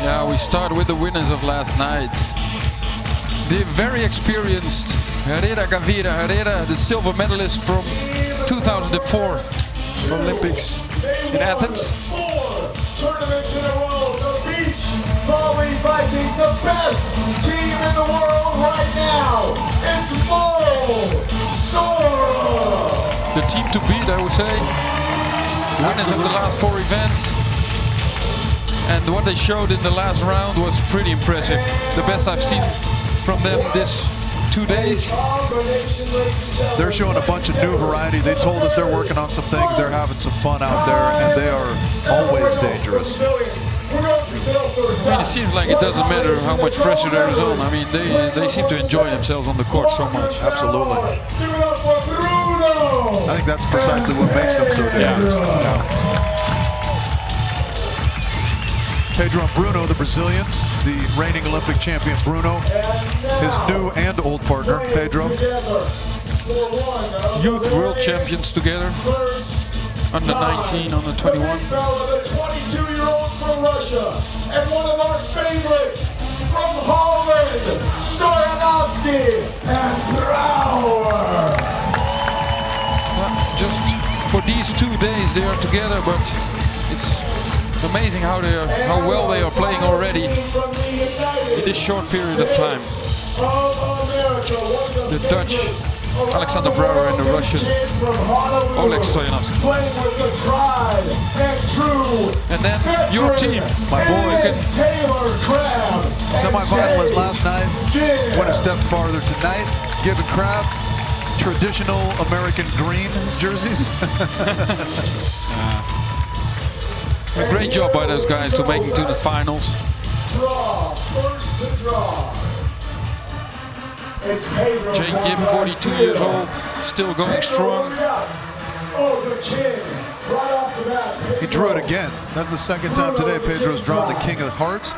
Yeah, we start with the winners of last night. The very experienced Herrera Gavira. Herrera, the silver medalist from 2004 Olympics in Athens. 4 tournaments in a row. The Beach Volley Vikings, the best team in the world right now. It's Sorum. The team to beat, I would say. Winners of the last 4 events. And what they showed in the last round was pretty impressive. The best I've seen from them this 2 days. They're showing a bunch of new variety. They told us they're working on some things. They're having some fun out there, and they are always dangerous. I mean, it seems like it doesn't matter how much pressure there is on. I mean, they seem to enjoy themselves on the court so much. Absolutely. I think that's precisely what makes them so dangerous. Yeah. Pedro and Bruno, the Brazilians, the reigning Olympic champion Bruno, his new and old partner, Pedro. Youth world champions together, under 19, under 21. The 22-year-old from Russia, and one of our favorites from Holland, Stoyanovskiy and Brouwer. Just for these 2 days they are together, but it's amazing how well they are playing already in this short period of time. The Dutch Alexander Brouwer and the Russian Stoyanovskiy. And then your team, my boys. Crabb. Semi-finalists last night went a step farther tonight. Gibb and Crabb, traditional American green jerseys. A great job by those guys to make it to the finals. First to draw. Jake Gibb, 42 years old, still going strong. He drew it again. That's the second time today Pedro's drawn the King of Hearts.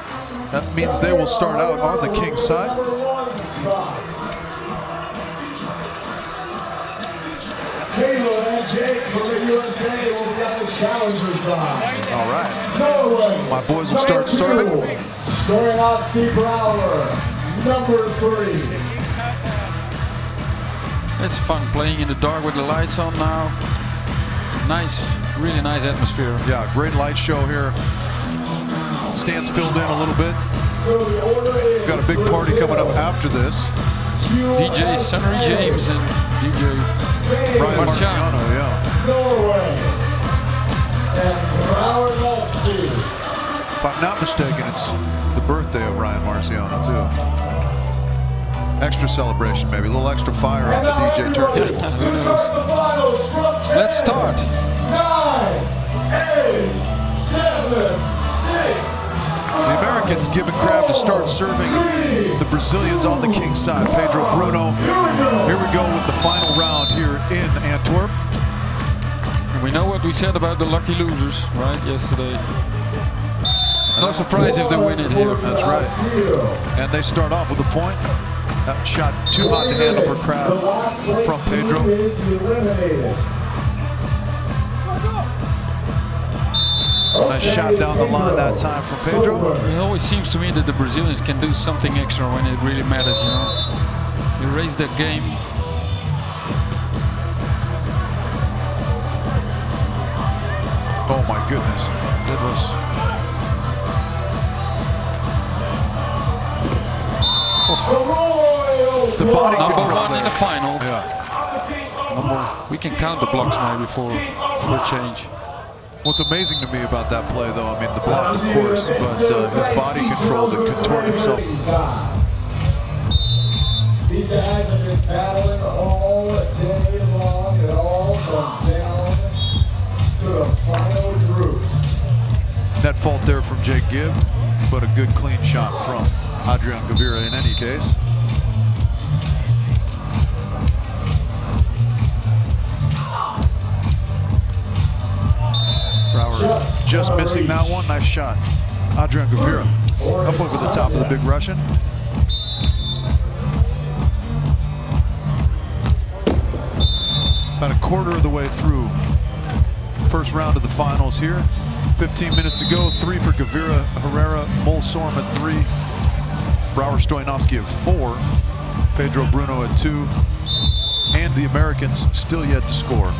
That means they will start out on the King's side. Taylor and Jake from the USA will be on the challenger side. All right. Norway. My boys will start serving. Stoyanovskiy Brouwer, number 3. It's fun playing in the dark with the lights on now. Nice, really nice atmosphere. Yeah, great light show here. Stands filled in a little bit. So the order is Got a big party coming up after this. DJ Sunnery James and DJ Brian Marciano, yeah. Norway and Brouwer-Novsky. If I'm not mistaken, it's the birthday of Ryan Marciano too. Extra celebration, maybe a little extra fire on the DJ turntable. Let's start. 9, 8, 7, 6. The Americans Gibb and Crabb to start serving the Brazilians on the King's side. Pedro, Bruno. Here we go with the final round here in Antwerp. And we know what we said about the lucky losers, right, yesterday. No surprise if they win it here. That's right. And they start off with a point. That shot too hot to handle for Crabb from Pedro. Nice shot down the line that time from Pedro. It always seems to me that the Brazilians can do something extra when it really matters, you know. They raise their game. Oh my goodness. That was... The body Number control 1 in there. the final. Yeah. We can count the blocks maybe for a change. What's amazing to me about that play, though, I mean, the block, of course, but his body control to contort himself. These guys have been battling all day long. It all comes down to the final group. Net fault there from Jake Gibb, but a good clean shot from Gavira in any case. Brouwer just missing that one. Nice shot. Gavira up over the top of the big Russian. About a quarter of the way through first round of the finals here. 15 minutes to go. 3 for Gavira, Herrera, Sorum at 3. Brouwer, Stoyanovskiy at 4. Pedro Bruno at 2. And the Americans still yet to score.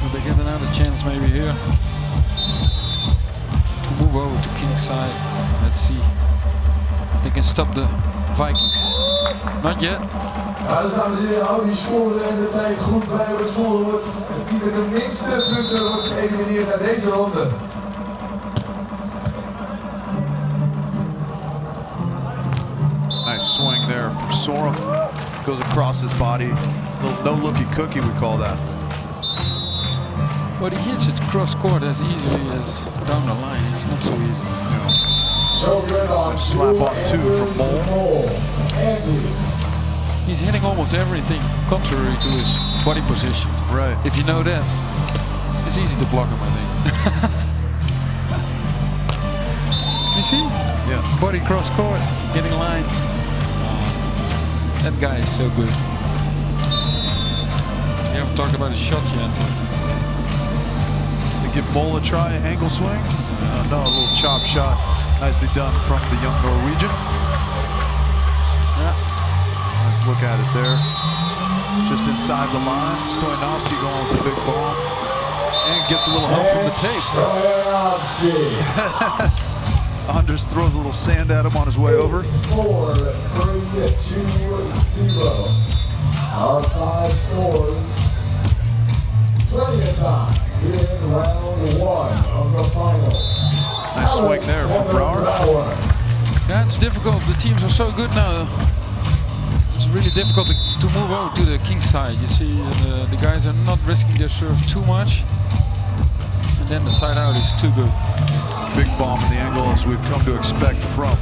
Will they get another chance maybe here to move over to King's side? Let's see if they can stop the Vikings. Not yet. Ja, dus dames en heren, hou die scoren en de tijd goed bij wat scoren wordt. En die met de minste punten wordt geëlimineerd naar deze ronde. Nice swing there from Sorum. Goes across his body. Little no-looky cookie, we call that. But he hits it cross court as easily as down the line. It's not so easy. Yeah. So good on Slap on 2 from Mole. He's hitting almost everything contrary to his body position. Right. If you know that, it's easy to block him, I think. You see? Yeah. Body cross court, getting line. That guy is so good. We haven't talked about his shots yet. They give Mole a try, angle swing. No, a little chop shot. Nicely done from the young Norwegian. Yeah. Nice look at it there. Just inside the line. Stoyanovskiy going with the big ball. And gets a little help from the tape. Stoyanovskiy. Anders throws a little sand at him on his way over. 4-3-2-0. Our 5 scores. Plenty of time here in round 1 of the finals. Nice swing there from Brouwer. Yeah, it's difficult. The teams are so good now. It's really difficult to move over to the king side. You see, the guys are not risking their serve too much. And then the side out is too good. Big bomb in the angle as we've come to expect from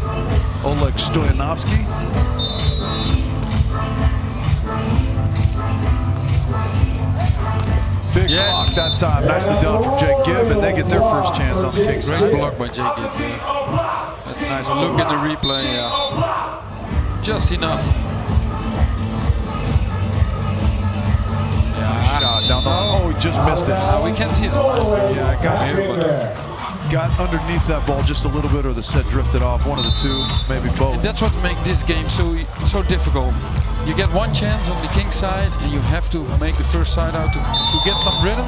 Stoyanovskiy. Big block that time. Nicely done from Gibb, and they get their first chance on the king side. Great block by Gibb. That's a nice look in the replay. Yeah. Just enough. Shot down the line. Oh, he just missed it. We can't see the line. Yeah, I got here, but got underneath that ball just a little bit, or the set drifted off. One of the two, maybe both. That's what makes this game so difficult. You get one chance on the king side, and you have to make the first side out to get some rhythm.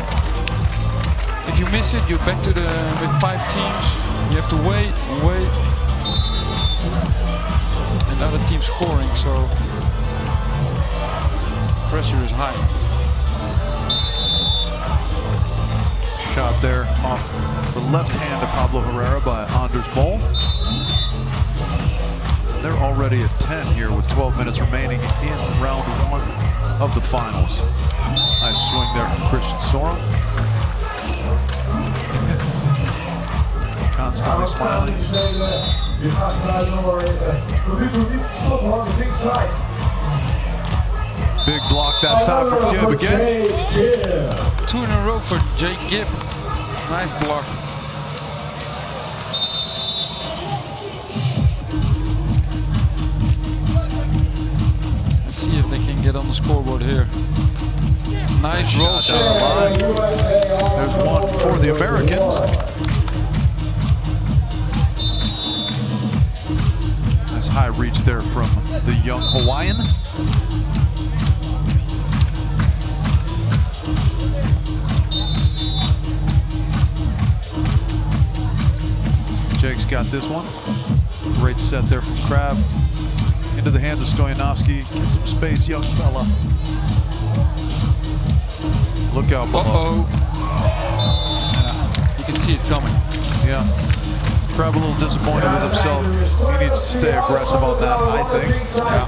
If you miss it, you're back to with 5 teams. You have to wait and wait, and other teams scoring. So pressure is high. Shot there off the left hand of Pablo Herrera by Anders Mole. They're already at 10 here with 12 minutes remaining in round 1 of the finals. Nice swing there from Christian Sorum. Constantly smiling. Big block that time from Gibb again. 2 in a row for Gibb. Nice block. Let's see if they can get on the scoreboard here. Nice roll shot. There's one for the Americans. Nice high reach there from the young Hawaiian. Jake's got this one. Great set there from Crabb. Into the hands of Stoyanovskiy. Get some space, young fella. Look out below. Yeah, you can see it coming. Yeah. Crabb a little disappointed with himself. He needs to stay aggressive on that, I think. Yeah.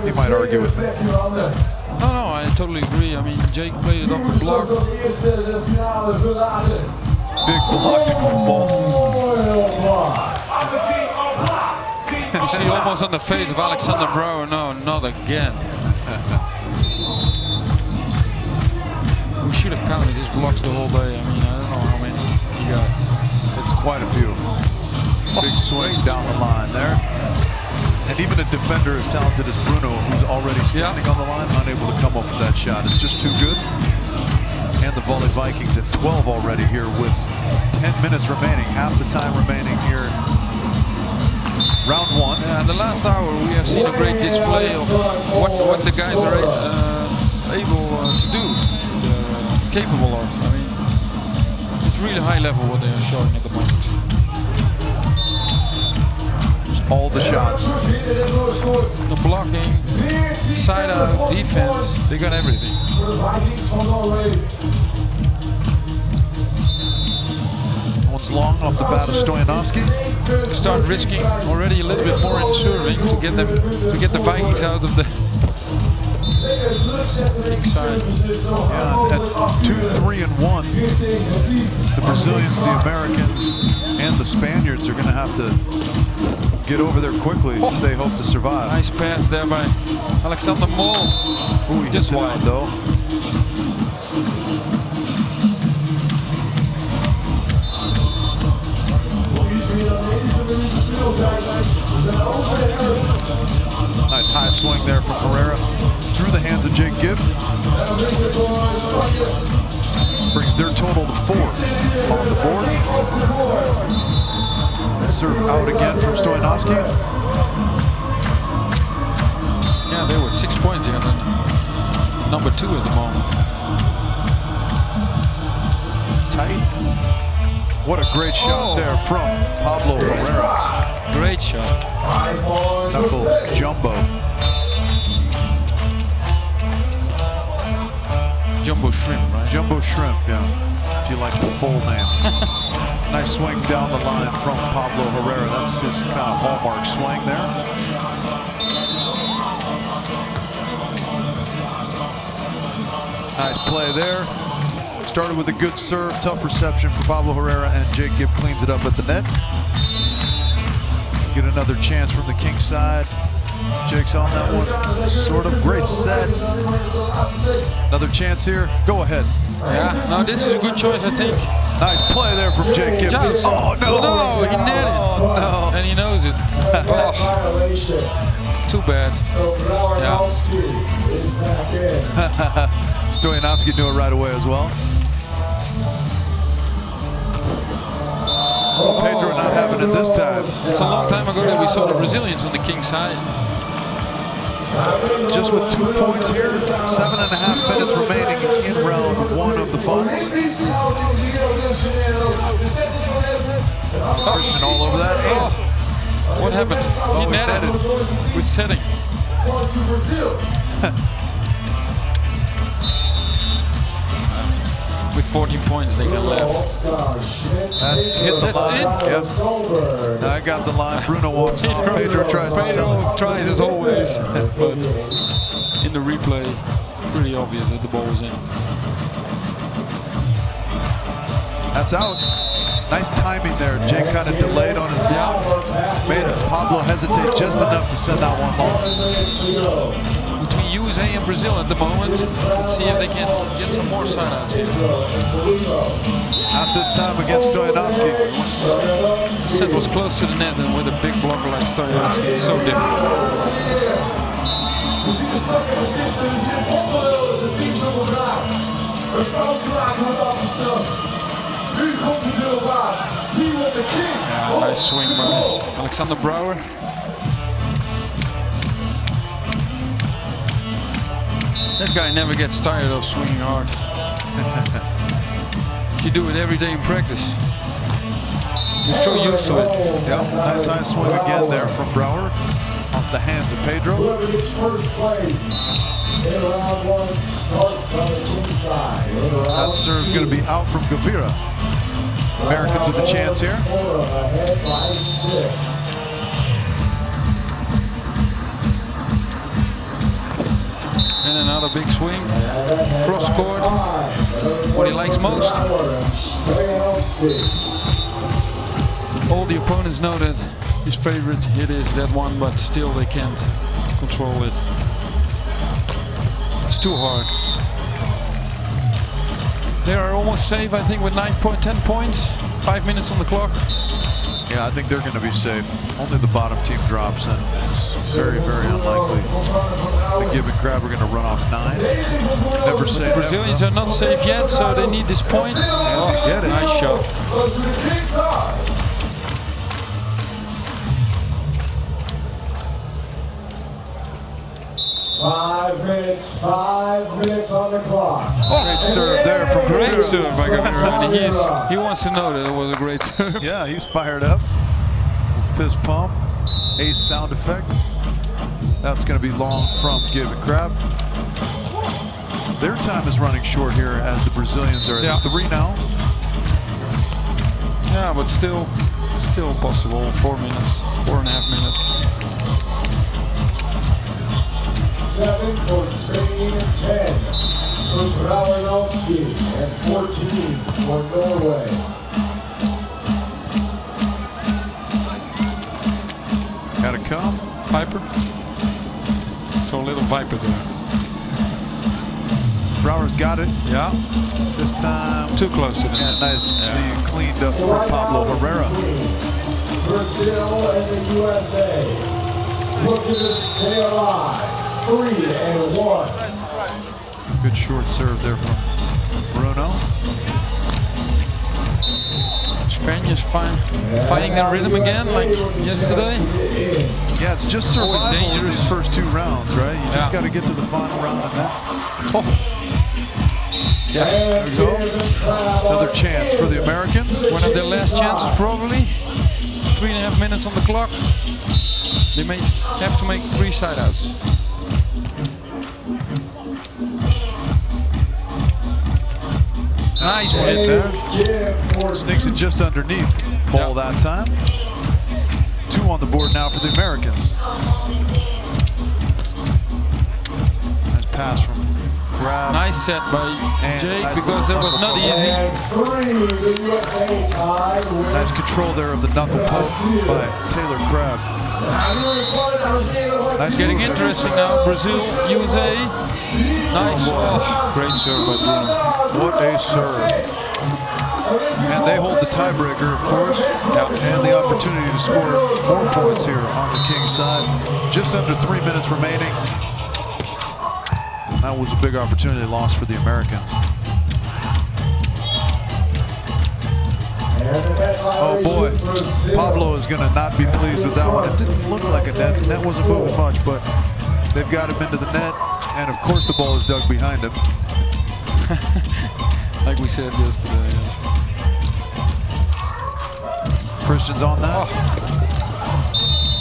He might argue with me. No, I totally agree. I mean, Jake played it off the block. Big blocking from Mole. You see almost on the face of Alexander Brouwer. No, not again. We should have counted his blocks the whole day. I mean, I don't know how many he got. It's quite a few. Big swing down the line there. And even a defender as talented as Bruno, who's already standing on the line, unable to come up with that shot. It's just too good. and the Volley Vikings at 12 already here with 10 minutes remaining, half the time remaining here. Round one. Yeah, in the last hour we have seen a great display of what the guys are able to do, capable of. I mean, it's really high level what they are showing at the moment. All the shots. The blocking, side out, defense, they got everything. One's long off the bat of Stoyanovskiy. Start risking already a little bit more in serving to get the Vikings out of the kick side. Yeah, at 2, 3, and 1, the Brazilians, the Americans, and the Spaniards are going to have to get over there quickly if they hope to survive. Nice pass there by Alexander Mol. Ooh, he just hits it wide out, though. Nice high swing there from Herrera through the hands of Gibb. Brings their total to 4 on the board. Serve out again from Stoyanovskiy. Yeah, they were 6 points here, then number 2 at the moment. Tight. What a great shot there from Pablo Herrera. Great shot. Knuckle jumbo. Jumbo shrimp, right? Jumbo shrimp, yeah. If you like the full name. Nice swing down the line from Pablo Herrera. That's his kind of hallmark swing there. Nice play there. Started with a good serve, tough reception for Pablo Herrera, and Gibb cleans it up at the net. Get another chance from the king side. Jake's on that one. Sort of great set. Another chance here. Go ahead. Yeah, no, this is a good choice, I think. Nice play there from Gibb. Oh, no. No, he netted. Oh, no. And he knows it. Oh, too bad. Yeah. Stoyanovskiy knew it right away as well. Pedro not having it this time. It's a long time ago that we saw the Brazilians on the king side. Just with 2 points here, 7.5 minutes remaining in round one of the finals. Christian all over that. Oh, what happened? He netted with setting. With 14 points, they can left. Hit the line. Yep. I got the line. Bruno walks on. Pedro tries to sell it. Pedro tries as always. But in the replay, pretty obvious that the ball was in. That's out. Nice timing there. Jake kind of delayed on his block. Made Pablo hesitate just enough to send out one ball. Between USA and Brazil at the moment, let's see if they can get some more sideouts here. Not this time against Stoyanovskiy. The set was close to the net, and with a big blocker like Stoyanovskiy, it's so different. Yeah, nice swing by Alexander Brouwer. That guy never gets tired of swinging hard. You do it every day in practice. You're so used to it. Yeah, nice high swing again there from Brouwer off the hands of Pedro. Whoever gets first place in round one starts on the king side. That serve's going to be out from Gavira. Americans with a chance here. Sorum ahead by 6. And another big swing. Cross court. What he likes most. All the opponents know that his favorite hit is that one, but still they can't control it. It's too hard. They are almost safe, I think, with 10 points. 5 minutes on the clock. Yeah, I think they're going to be safe. Only the bottom team drops, and it's very, very unlikely that Gibb and Crabb are going to run off 9. Never say never. Brazilians are not safe yet, so they need this point. Oh, get it. Nice shot. 5 minutes on the clock. Oh, great serve there from Great serve by Gavira. He wants to know that it was a great serve. Yeah, he's fired up. Fist pump, ace sound effect. That's going to be long from Gibb and Crabb. Their time is running short here as the Brazilians are at 3 now. Yeah, but still possible. 4 minutes, 4.5 minutes. 7 for Spain, 10 for Stoyanovskiy, and 14 for Norway. Gotta come. Viper. So a little Viper there. Brouwer's got it. Yeah. This time. Too close to them. Yeah, nice being cleaned up for Pablo Herrera. Brazil and the USA looking to stay alive. 3-1. Good short serve there from Bruno. Spaniards finding their rhythm again, like yesterday. Yeah, it's just survival dangerous these first 2 rounds, right? You just got to get to the final round and then. Oh. Yeah, there we go. Another chance for the Americans. One of their last chances, probably. 3.5 minutes on the clock. They may have to make 3 side-outs. Nice hit there. Sneaks it just underneath ball that time. 2 on the board now for the Americans. Nice pass from Crabb. Nice set by Jake, nice because it was not easy. Nice control there of the knuckle poke by Taylor Crabb. Nice, getting interesting now. Brazil, USA. Nice. Oh, great serve by Bruno. What a serve. And they hold the tiebreaker, of course, and the opportunity to score more points here on the Kings side. Just under 3 minutes remaining. That was a big opportunity lost for the Americans. Oh boy, Pablo is going to not be pleased with that one. It didn't look like a net. The net wasn't moving much, but they've got him into the net. And of course the ball is dug behind him. Like we said yesterday. Christian's on that. Oh.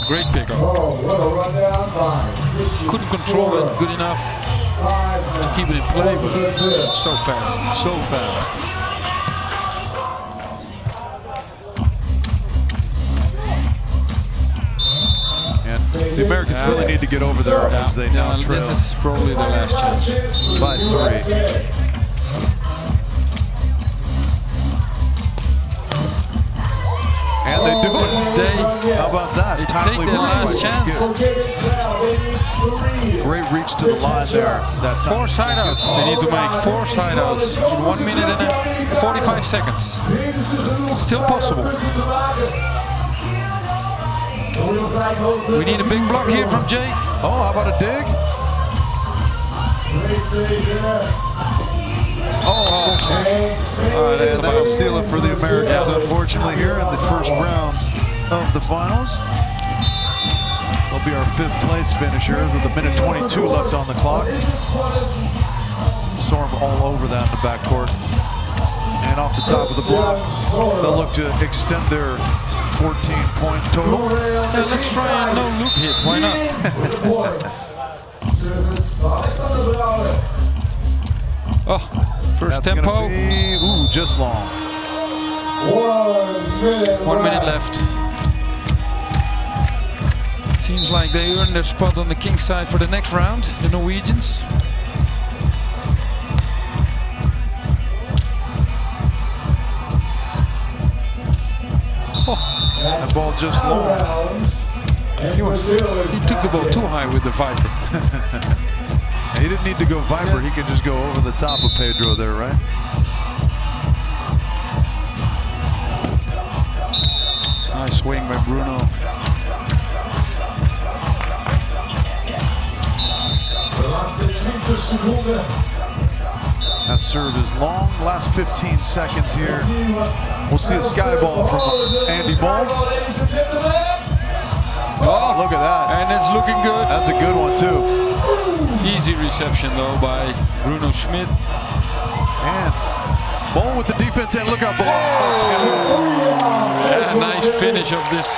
Great pickup. Couldn't control it good enough to keep it in play, but so fast. So fast. The Americans really need to get over there as they now trail. This is probably their last chance. By 3. And they do it. How about that? They take their last chance. Great reach to the line there. That time. 4 side-outs. They need to make 4 side-outs in 1 minute and 45 seconds. Still possible. We need a big block here from Jake. Oh, how about a dig? That's that'll seal it for the Americans, unfortunately, here in the first round of the finals. They'll be our 5th place finisher with 1:22 left on the clock. Sorum all over that in the backcourt. And off the top of the block, they'll look to extend their 14-point total. Yeah, let's try a no-look hit. Why not? Oh, first That's tempo. Ooh, just long. 1 minute left. Seems like they earned their spot on the Kings side for the next round, the Norwegians. The ball just long. He took the ball too high with the Viper. He didn't need to go Viper. He could just go over the top of Pedro there, right? Nice swing by Bruno. That serve is long. Last 15 seconds here. We'll see a sky ball from Andy Ball. Oh, look at that. And it's looking good. That's a good one, too. Easy reception, though, by Bruno Schmidt. And Ball with the defense and look out, Ball. Yeah, nice finish of this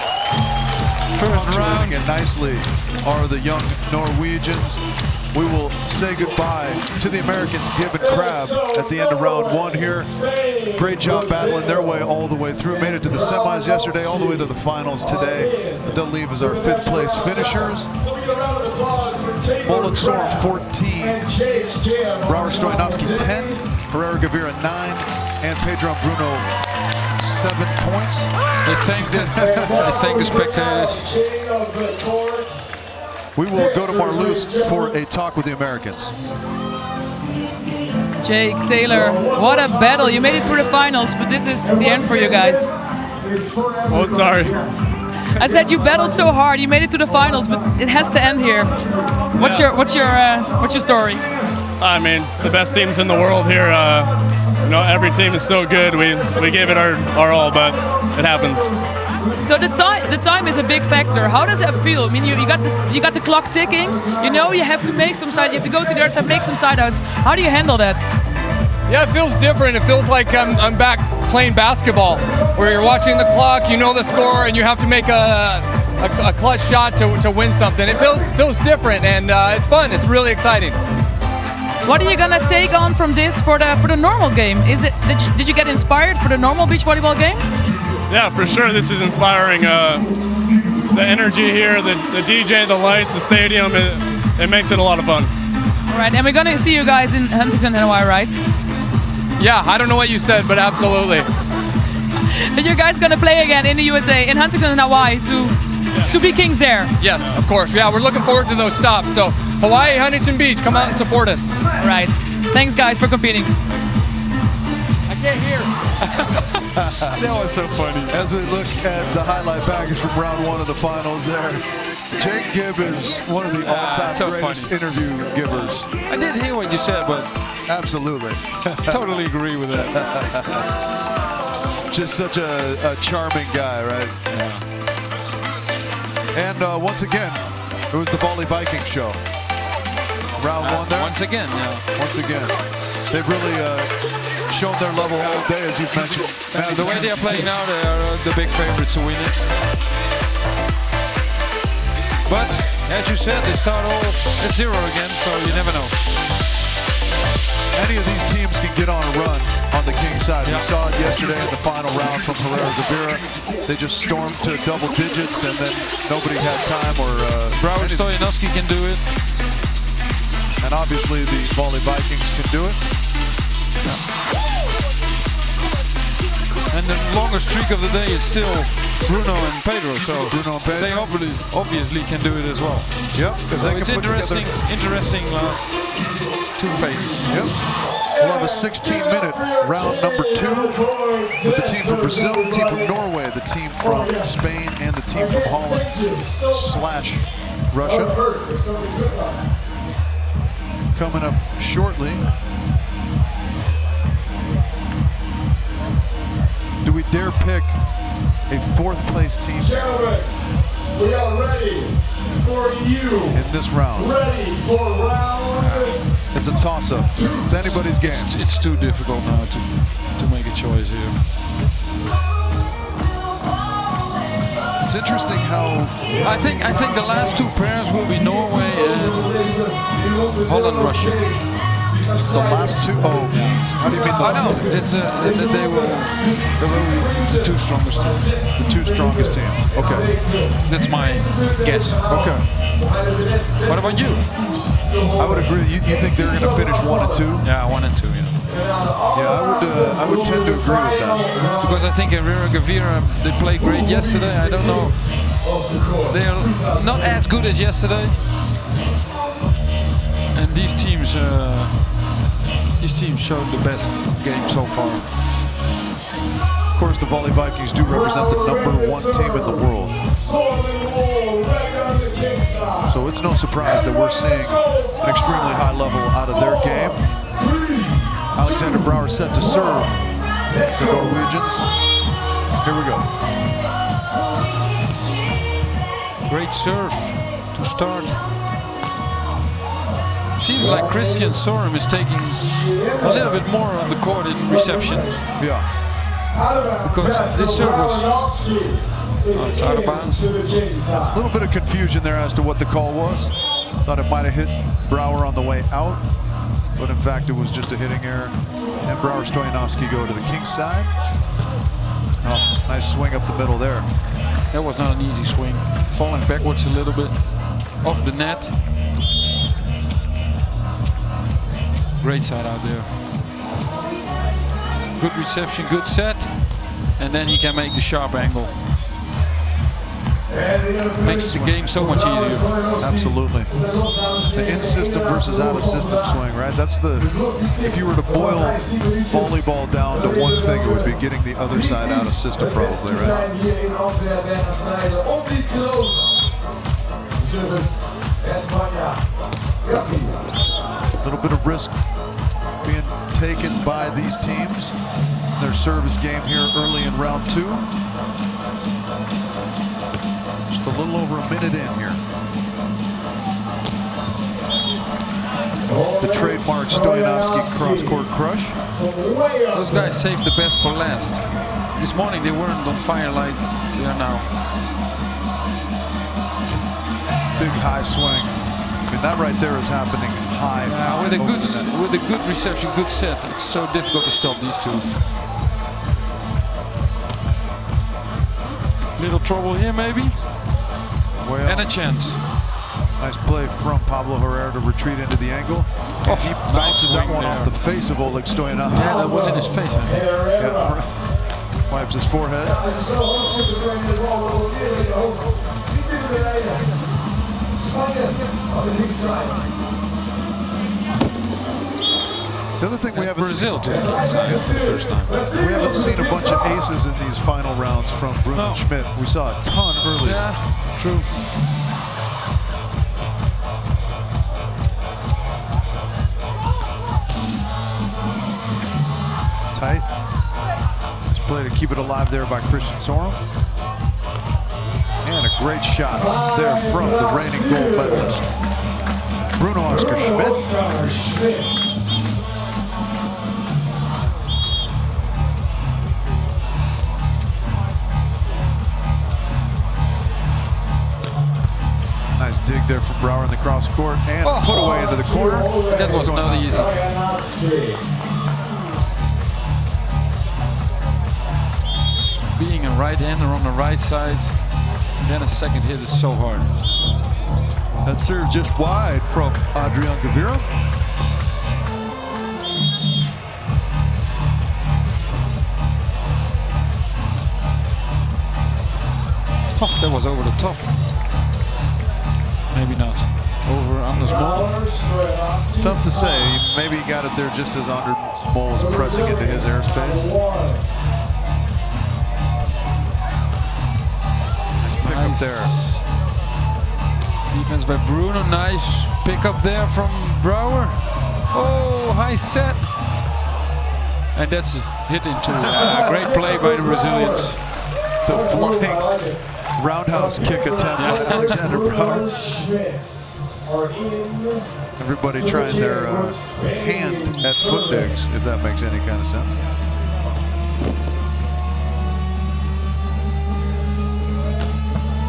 first round. It nicely are the young Norwegians. We will say goodbye to the Americans, Gibb and Crabb, at the end of round one here. Great job battling their way all the way through. Made it to the semis yesterday, all the way to the finals today. They'll leave as our 5th place finishers. Ball and Sorum 14, Brouwer Stoyanovskiy 10, Herrera Gavira 9, and Pedro and Bruno 7 points. They thank the spectators. We will go to Marloes for a talk with the Americans. Jake, Taylor, what a battle. You made it through the finals, but this is the end for you guys. Oh, sorry. I said you battled so hard, you made it to the finals, but it has to end here. What's your story? I mean, it's the best teams in the world here. You know, every team is so good. We gave it our all, but it happens. So the time is a big factor. How does that feel? I mean, you got the clock ticking. You know you have to make some side. You have to go to the other side, make some side outs. How do you handle that? Yeah, it feels different. It feels like I'm back playing basketball, where you're watching the clock, you know the score, and you have to make a clutch shot to win something. It feels different, and it's fun. It's really exciting. What are you gonna take on from this for the normal game? Did you get inspired for the normal beach volleyball game? Yeah, for sure. This is inspiring. The energy here, the DJ, the lights, the stadium, it makes it a lot of fun. All right, and we're gonna see you guys in Huntington, Hawaii, right? Yeah, I don't know what you said, but absolutely. And you guys gonna play again in the USA, in Huntington, Hawaii, to be kings there? Yes, of course. Yeah, we're looking forward to those stops. So Hawaii, Huntington Beach, come out and support us. All right. Thanks, guys, for competing. I can't hear. That was so funny. As we look at the highlight package from round one of the finals there, Jake Gibb is one of the all-time so greatest funny. interview givers. I did hear what you said, but Absolutely. totally agree with that. Just such a charming guy, right? Yeah. And once again, it was the Volley Vikings show. Round one there. Once again, yeah. Once again. They've really shown their level all day, as you've mentioned. The way they are playing now, they are the big favorites to win it. But, as you said, they start all at 0 again, so you never know. Any of these teams can get on a run on the King side. We saw it yesterday in the final round from Herrera Gavira. They just stormed to double digits, and then nobody had time or... Brouwer Stoyanovskiy can do it. And obviously the Volley Vikings can do it. And the longest streak of the day is still Bruno and Pedro, so they obviously can do it as well. Yep. So it's interesting last 2 phases. Yep. We'll have a 16-minute round number 2 with the team from Brazil, the team from Norway, the team from Spain, and the team from Holland / Russia. Coming up shortly. Do we dare pick a 4th place team? Gentlemen, we are ready for you. In this round. Ready for round. It's a toss-up. It's anybody's game. It's too difficult now to make a choice here. It's interesting how I think the last 2 pairs will be Norway and Holland, Russia. the last 2. Oh, how do you mean the last 2? It's they will be the 2 strongest teams. The 2 strongest teams. Okay. That's my guess. Okay. What about you? I would agree. You think they're going to finish 1 and 2? Yeah, 1 and 2. Yeah. Yeah, I would tend to agree with that. Because I think Herrera Gavira, they played great yesterday. I don't know. They are not as good as yesterday. And these teams showed the best game so far. Of course, the Volley Vikings do represent the #1 team in the world. So it's no surprise that we're seeing an extremely high level out of their game. Alexander Brouwer set to serve the Norwegians. Here we go. Great serve to start. Seems like Christian Sorum is taking a little bit more on the court in reception. Yeah. Because this serve was it's out of bounds. A little bit of confusion there as to what the call was. Thought it might have hit Brouwer on the way out, but in fact it was just a hitting error. And Brouwer Stoyanovskiy go to the king's side. Oh, nice swing up the middle there. That was not an easy swing. Falling backwards a little bit off the net. Great side out there. Good reception, good set. And then he can make the sharp angle. Makes the game so much easier. Absolutely. The in-system versus out-of-system swing, right? That's the, if you were to boil volleyball down to one thing, it would be getting the other side out of system probably, right? A little bit of risk being taken by these teams. Their service game here early in round 2. Just a little over a minute in here. The trademark Stoyanovskiy cross-court crush. Those guys saved the best for last. This morning they weren't on fire like they are now. Big high swing. I mean, that right there is happening high. With a good reception, good set. It's so difficult to stop these two. Little trouble here maybe. Well, and a chance. Nice play from Pablo Herrera to retreat into the angle. Oh, he bounces that one off the face of Oleg Stoyanovskiy. Yeah, that was in his face. Yeah. Wipes his forehead. The other thing we haven't Brazil took it for the first time. We haven't seen a bunch of aces in these final rounds from Bruno Schmidt. We saw a ton earlier. Yeah, true. Tight. Nice play to keep it alive there by Christian Sorum. And a great shot there from the reigning gold medalist, Bruno Oscar Schmidt. Nice dig there from Brouwer in the cross court and put away into the corner. That was not easy. Being a right-hander on the right side, then a second hit is so hard. That serve just wide from Gavira. Oh, that was over the top. Maybe not. Over Anders Mol. It's tough to say. Maybe he got it there just as Anders Mol was pressing into his airspace. Up there. Defense by Bruno, nice pick up there from Brouwer. Oh, high set. And that's a hit into great play by the Brazilians. The flying roundhouse kick attempt by Alexander Brouwer. Everybody trying their hand at foot digs, if that makes any kind of sense.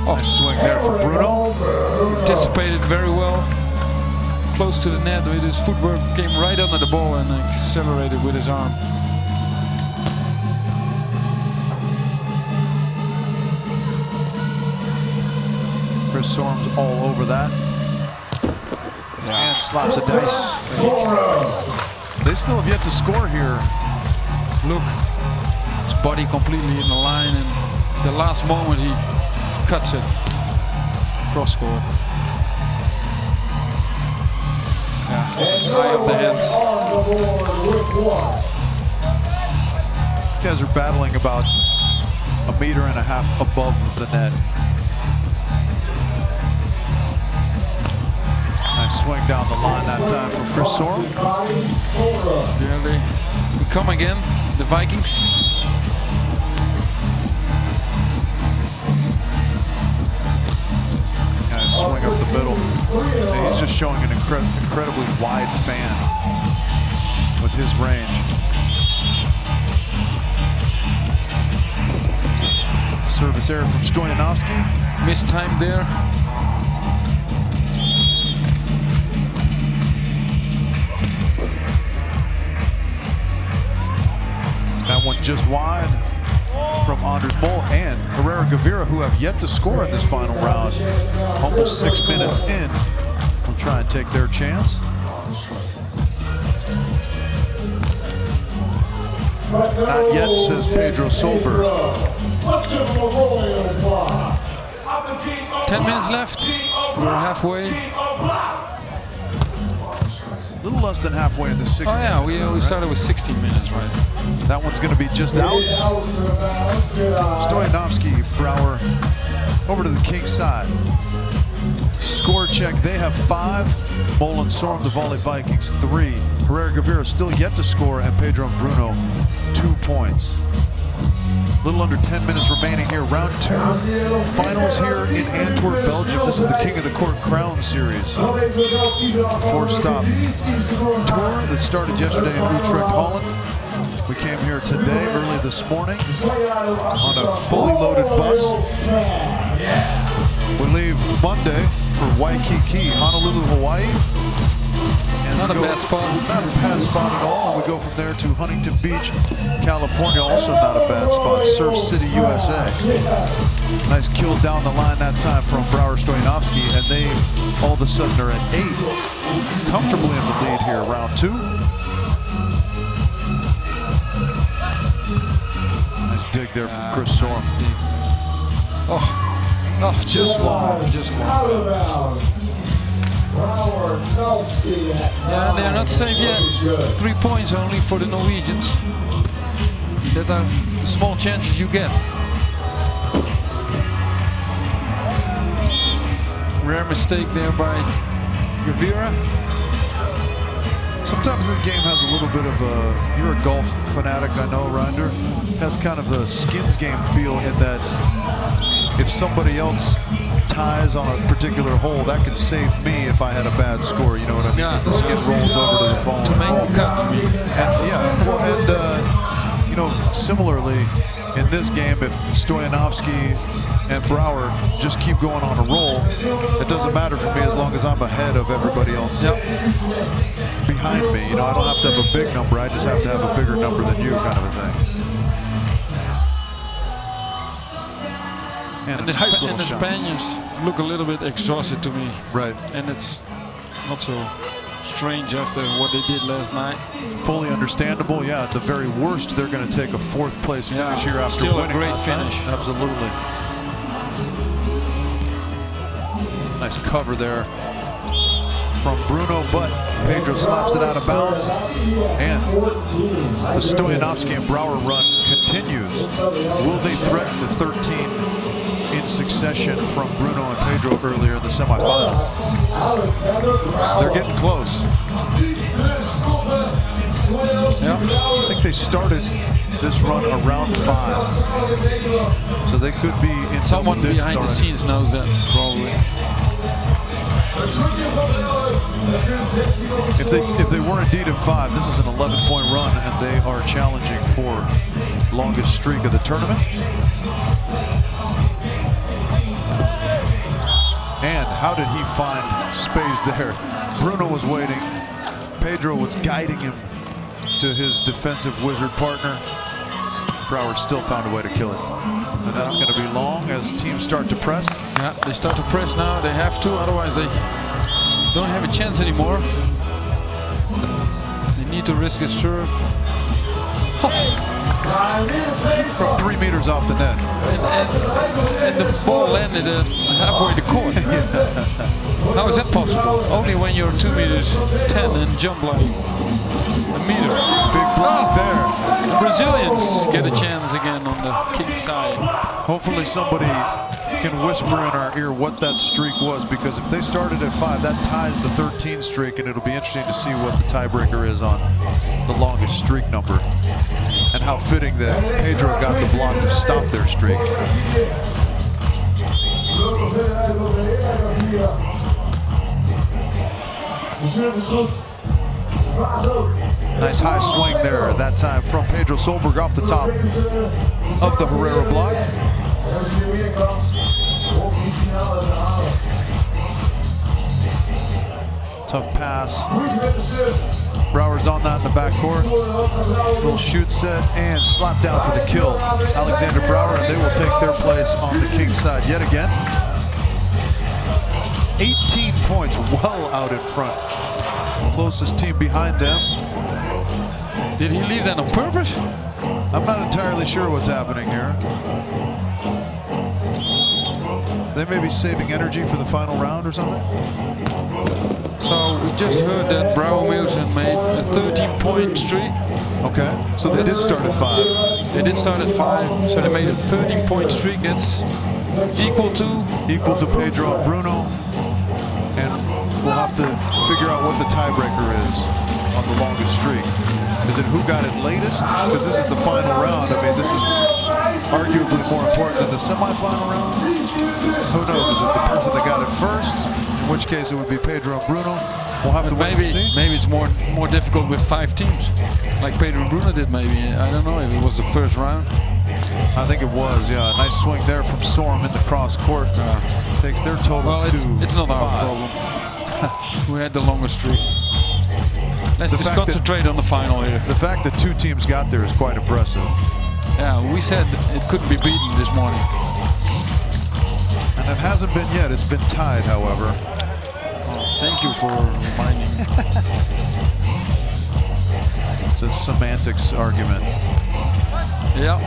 Nice swing there for Bruno. Anticipated very well. Close to the net with his footwork, came right under the ball and accelerated with his arm. Chris Sorum's all over that. And slaps a dice. They still have yet to score here. Look, his body completely in the line, and the last moment he cuts it. Cross court. High up the hands. These guys are battling about 1.5 meters above the net. Nice swing down the line that time from Chris Sorum. Yeah, they come again, the Vikings. Nice swing up the middle. And he's just showing an incredibly wide fan with his range. Service error from Stoyanovskiy. Missed time there. That one just wide from Anders Mol and Herrera Gavira, who have yet to score in this final round. Almost 6 minutes in. Will try and take their chance. Not yet, says Pedro Solberg. 10 minutes left. We're halfway. A little less than halfway in the 60. Oh yeah, we started with 16 minutes, right? That one's going to be just out. Stoyanovskiy, Brouwer, over to the King's side. Score check, they have 5. Mol and Sorum, the Volley Vikings, 3. Herrera Gavira still yet to score, and Pedro and Bruno, 2 points. A little under 10 minutes remaining here. Round 2, finals here in Antwerp, Belgium. This is the King of the Court Crown Series. 4-stop tour that started yesterday in Utrecht, Holland. We came here today, early this morning, on a fully loaded bus. We leave Monday for Waikiki, Honolulu, Hawaii. And Not a bad spot. Not a bad spot at all. And we go from there to Huntington Beach, California. Also not a bad spot. Surf City, USA. Nice kill down the line that time from Brouwer Stoyanovskiy. And they all of a sudden are at 8. Comfortably in the lead here, round 2. Nice dig there from Chris Sorum. Oh, just long. Out of bounds. Yeah, they are not safe yet. 3 points only for the Norwegians. That are the small chances you get. Rare mistake there by Gavira. Sometimes this game has a little bit of a, you're a golf fanatic, I know, Reinder. Has kind of a skins game feel in that if somebody else ties on a particular hole, that could save me if I had a bad score, you know what I mean? Yeah. The skin rolls over to the following hole. You know, similarly, in this game, if Stoyanovskiy and Brouwer just keep going on a roll, it doesn't matter for me as long as I'm ahead of everybody else behind me. You know, I don't have to have a big number, I just have to have a bigger number than you, kind of a thing. And the Spaniards look a little bit exhausted to me. Right. And it's not so strange after what they did last night. Fully understandable. Yeah, at the very worst, they're going to take a 4th place finish here after still winning. A great finish. Absolutely. Nice cover there from Bruno, but Pedro slaps it out of bounds. And the Stoyanovskiy and Brouwer run continues. Will they threaten the 13 in succession from Bruno and Pedro earlier in the semifinal? They're getting close. Yeah, I think they started this run around 5, so they could be in someone behind the scenes knows that probably. If they were indeed in 5, this is an 11-point run, and they are challenging for longest streak of the tournament. And how did he find space there? Bruno was waiting. Pedro was guiding him to his defensive wizard partner. Brouwer still found a way to kill it. And that's going to be long as teams start to press. Yeah, they start to press now. They have to, otherwise they don't have a chance anymore. They need to risk a serve. From 3 meters off the net. And the ball landed halfway the court. How is that possible? Only when you're 2 meters 10 and jump like a meter. Big block there. The Brazilians get a chance again on the king side. Hopefully somebody can whisper in our ear what that streak was, because if they started at 5, that ties the 13 streak, and it'll be interesting to see what the tiebreaker is on the longest streak number, and how fitting that Pedro got the block to stop their streak. Nice high swing there, that time from Pedro Solberg off the top of the Herrera block. Tough pass. Brouwer's on that in the backcourt. Little shoot set and slap down for the kill. Alexander Brouwer, and they will take their place on the king side yet again. 18 points, well out in front. Closest team behind them. Did he leave that on purpose? I'm not entirely sure what's happening here. They may be saving energy for the final round or something. So we just heard that Brouwer made a 13-point streak. Okay, so they did start at 5. They did start at 5, so they made a 13-point streak. It's equal to Pedro and Bruno, and we'll have to figure out what the tiebreaker is on the longest streak. Is it who got it latest? Because this is the final round. I mean, this is arguably more important than the semifinal round. Who knows? Is it the person that got it first? In which case it would be Pedro and Bruno. We'll have to wait and see. Maybe it's more difficult with 5 teams, like Pedro and Bruno did. Maybe, I don't know if it was the first round. I think it was. Yeah, nice swing there from Sorum in the cross court. Takes their total to it's not our 5. problem. We had the longest streak. Let's just concentrate on the final here. The fact that 2 teams got there is quite impressive. Yeah, we said it couldn't be beaten this morning. And it hasn't been yet. It's been tied, however. Thank you for reminding me. It's a semantics argument. Yeah.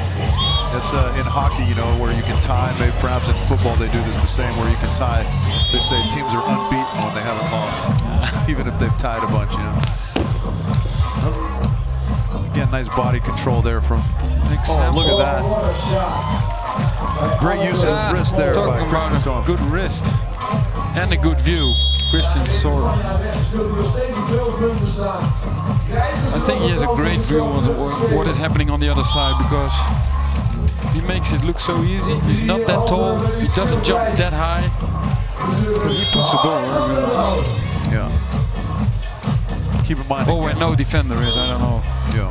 It's in hockey, you know, where you can tie. Maybe perhaps in football they do this the same, where you can tie. They say teams are unbeaten when they haven't lost, even if they've tied a bunch, you know. Again, nice body control there from. Oh, look at that! Great use of his wrist there by Sorum. Good wrist and a good view. Christian Sorum. I think he has a great view of what is happening on the other side, because he makes it look so easy. He's not that tall. He doesn't jump that high. But he puts the ball wherever he wants. Yeah. Keep in mind. Oh, where no defender is, I don't know. Yeah.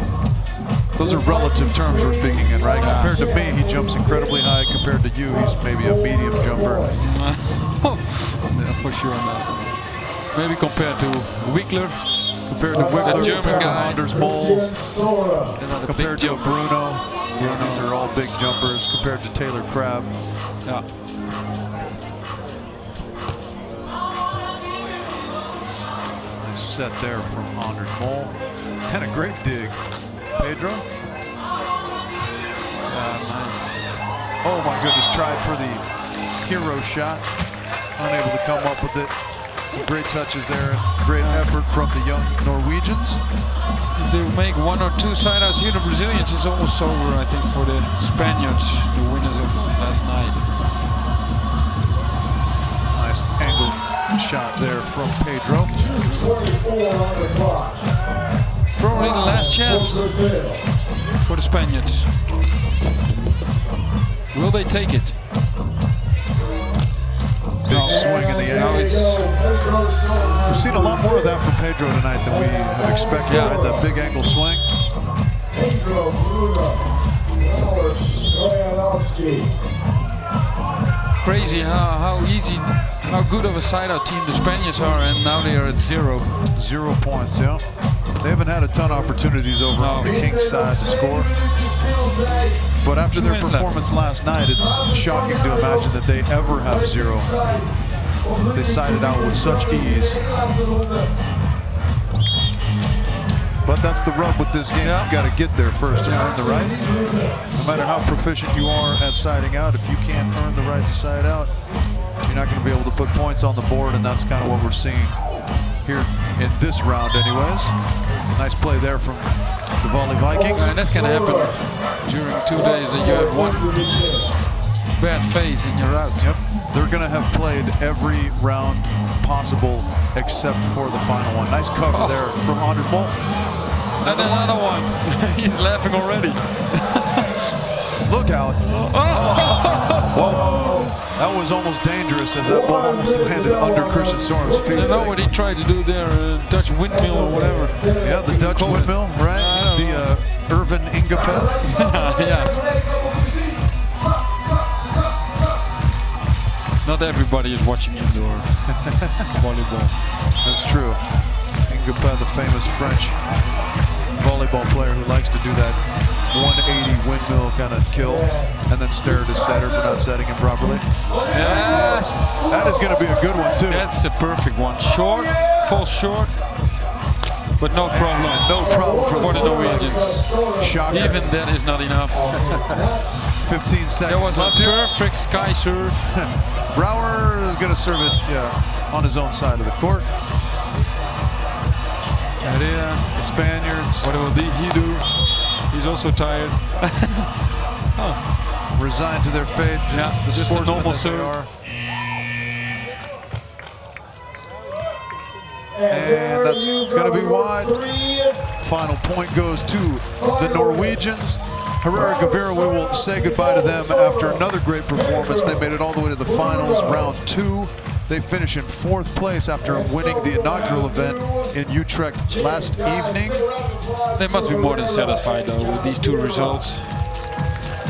Those are relative terms we're speaking in, right? Compared to me, he jumps incredibly high. Compared to you, he's maybe a medium jumper. Yeah, for sure on that. Maybe compared to Wickler. Compared to Wickler, German guy. Anders Mole. Compared to Bruno. Yeah, these are all big jumpers. Compared to Taylor Crabb. Yeah. Nice set there from Anders Mole. And a great dig. Pedro. Nice. Oh my goodness, tried for the hero shot. Unable to come up with it. Some great touches there. Great effort from the young Norwegians. If they make 1 or 2 side-outs here, the Brazilians, is almost over, I think, for the Spaniards, the winners of last night. Nice angle shot there from Pedro. 2:24 on the clock. Probably the last chance for the Spaniards. Will they take it? Big swing in the air. We've seen a lot more of that from Pedro tonight than we have expected. Yeah. Right? That big angle swing. Pedro, Brouwer, Stoyanovskiy. Crazy how good of a side-out team the Spaniards are, and now they are at 0. 0 points, yeah. They haven't had a ton of opportunities over on the Kings side to score. But after their performance last night, it's shocking to imagine that they ever have 0. They sided out with such ease. But that's the rub with this game. Yeah. You've got to get there first to earn the right. No matter how proficient you are at siding out, if you can't earn the right to side out, you're not going to be able to put points on the board, and that's kind of what we're seeing here in this round anyways. Nice play there from the Vóley Vikings. And that can happen during 2 days that you have one bad phase and you're out. Yep. They're going to have played every round possible except for the final one. Nice cover there from Anders Bolt. And another one. He's laughing already. Look out. Whoa. That was almost dangerous as that ball almost landed under Christian Sorum's feet. You know what he tried to do there? Dutch windmill or whatever. Yeah, the Dutch windmill, right? The Irvin Ingepet. Yeah. Not everybody is watching indoor volleyball. That's true. Ingepet, the famous French volleyball player who likes to do that 180 windmill kind of kill and then stare at his setter for not setting him properly. Yes! That is going to be a good one too. That's a perfect one. Short, falls short, but no problem. No problem for the Norwegians. Shocker. Even that is not enough. 15 seconds. There was a perfect sky serve. Brouwer is going to serve it on his own side of the court. Herrera, the Spaniards. What will he do? He's also tired. Resigned to their fate. Yeah, the just a normal serve. And that's going to be wide. Final point goes to the Norwegians. Herrera Gavira, we will say goodbye to them after another great performance. They made it all the way to the finals, round 2. They finish in 4th place after winning the inaugural event in Utrecht last evening. They must be more than satisfied though with these 2 results.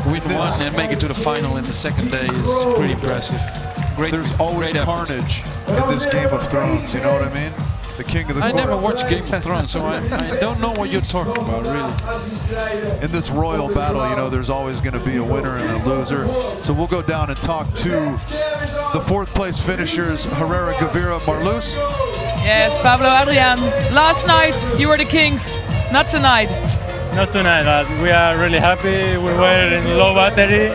Win one and make it to the final in the second day is pretty impressive. There's always carnage in this Game of Thrones, you know what I mean? The king of the court. I never watched Game of Thrones, so I don't know what you're talking about, really. In this royal battle, you know, there's always going to be a winner and a loser. So we'll go down and talk to the 4th place finishers, Herrera Gavira, Marloes. Yes, Pablo, Adrian. Last night you were the kings, not tonight. Not tonight, but we are really happy. We were in low battery.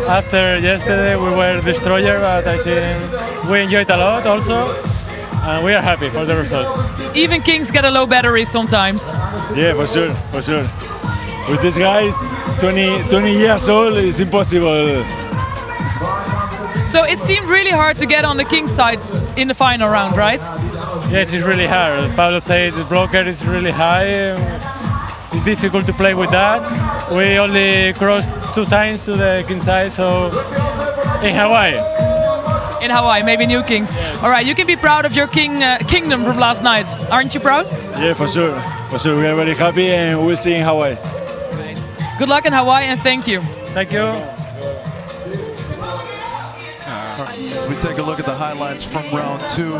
After yesterday we were destroyer, but I think we enjoyed a lot also. And we are happy for the result. Even kings get a low battery sometimes. Yeah, for sure, for sure. With these guys, 20 years old, it's impossible. So it seemed really hard to get on the king's side in the final round, right? Yes, it's really hard. Pablo said the blocker is really high. It's difficult to play with that. We only crossed 2 times to the king side, so in Hawaii. In Hawaii, maybe new kings. All right, you can be proud of your kingdom from last night. Aren't you proud? Yeah, for sure. For sure, we are very happy and we'll see in Hawaii. Good luck in Hawaii and thank you. Thank you. We take a look at the highlights from round 2.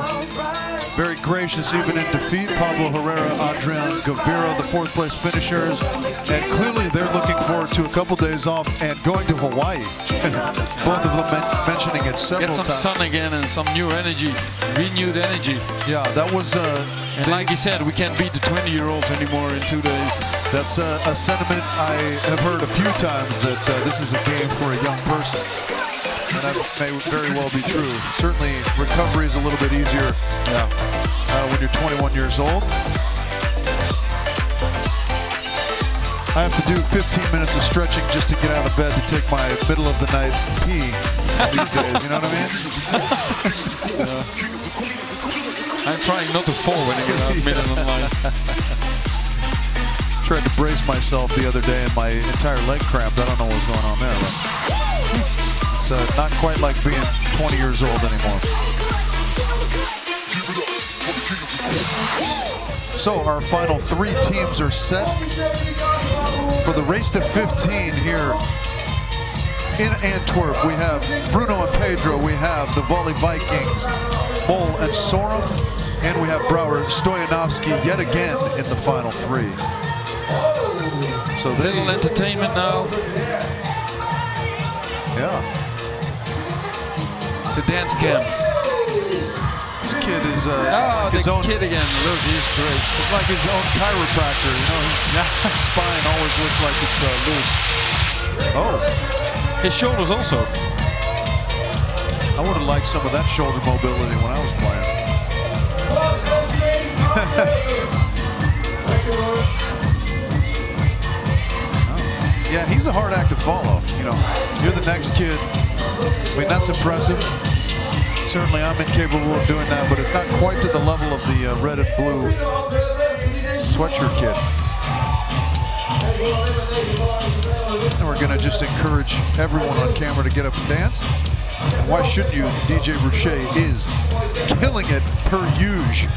Very gracious even in defeat. Pablo Herrera, Adrian Gavira, the 4th place finishers. And clearly they're looking forward to a couple days off and going to Hawaii. Both of them mentioning it several times. Get some sun again and some new energy, renewed energy. Yeah, that was... and like he said, we can't beat the 20-year-olds anymore in 2 days. That's a sentiment I have heard a few times, that this is a game for a young person. And that may very well be true. Certainly, recovery is a little bit easier when you're 21 years old. I have to do 15 minutes of stretching just to get out of bed to take my middle of the night pee these days, you know what I mean? I'm trying not to fall when I get out middle of the night. Tried to brace myself the other day and my entire leg cramped. I don't know what's going on there. But it's not quite like being 20 years old anymore. So our final 3 teams are set for the race to 15 here in Antwerp. We have Bruno and Pedro. We have the Vóley Vikings, Mol and Sorum. And we have Brouwer, Stoyanovskiy yet again in the final 3. So little entertainment now. Yeah. The dance camp. This kid is his own kid again. Look, he's great. It's like his own chiropractor. You know, his spine always looks like it's loose. Oh, his shoulders also. I would have liked some of that shoulder mobility when I was playing. Yeah, he's a hard act to follow. You know, you're the next kid. I mean, that's impressive. Certainly, I'm incapable of doing that, but it's not quite to the level of the red and blue sweatshirt kid. And we're going to just encourage everyone on camera to get up and dance. And why shouldn't you? DJ Broucher is killing it per usual.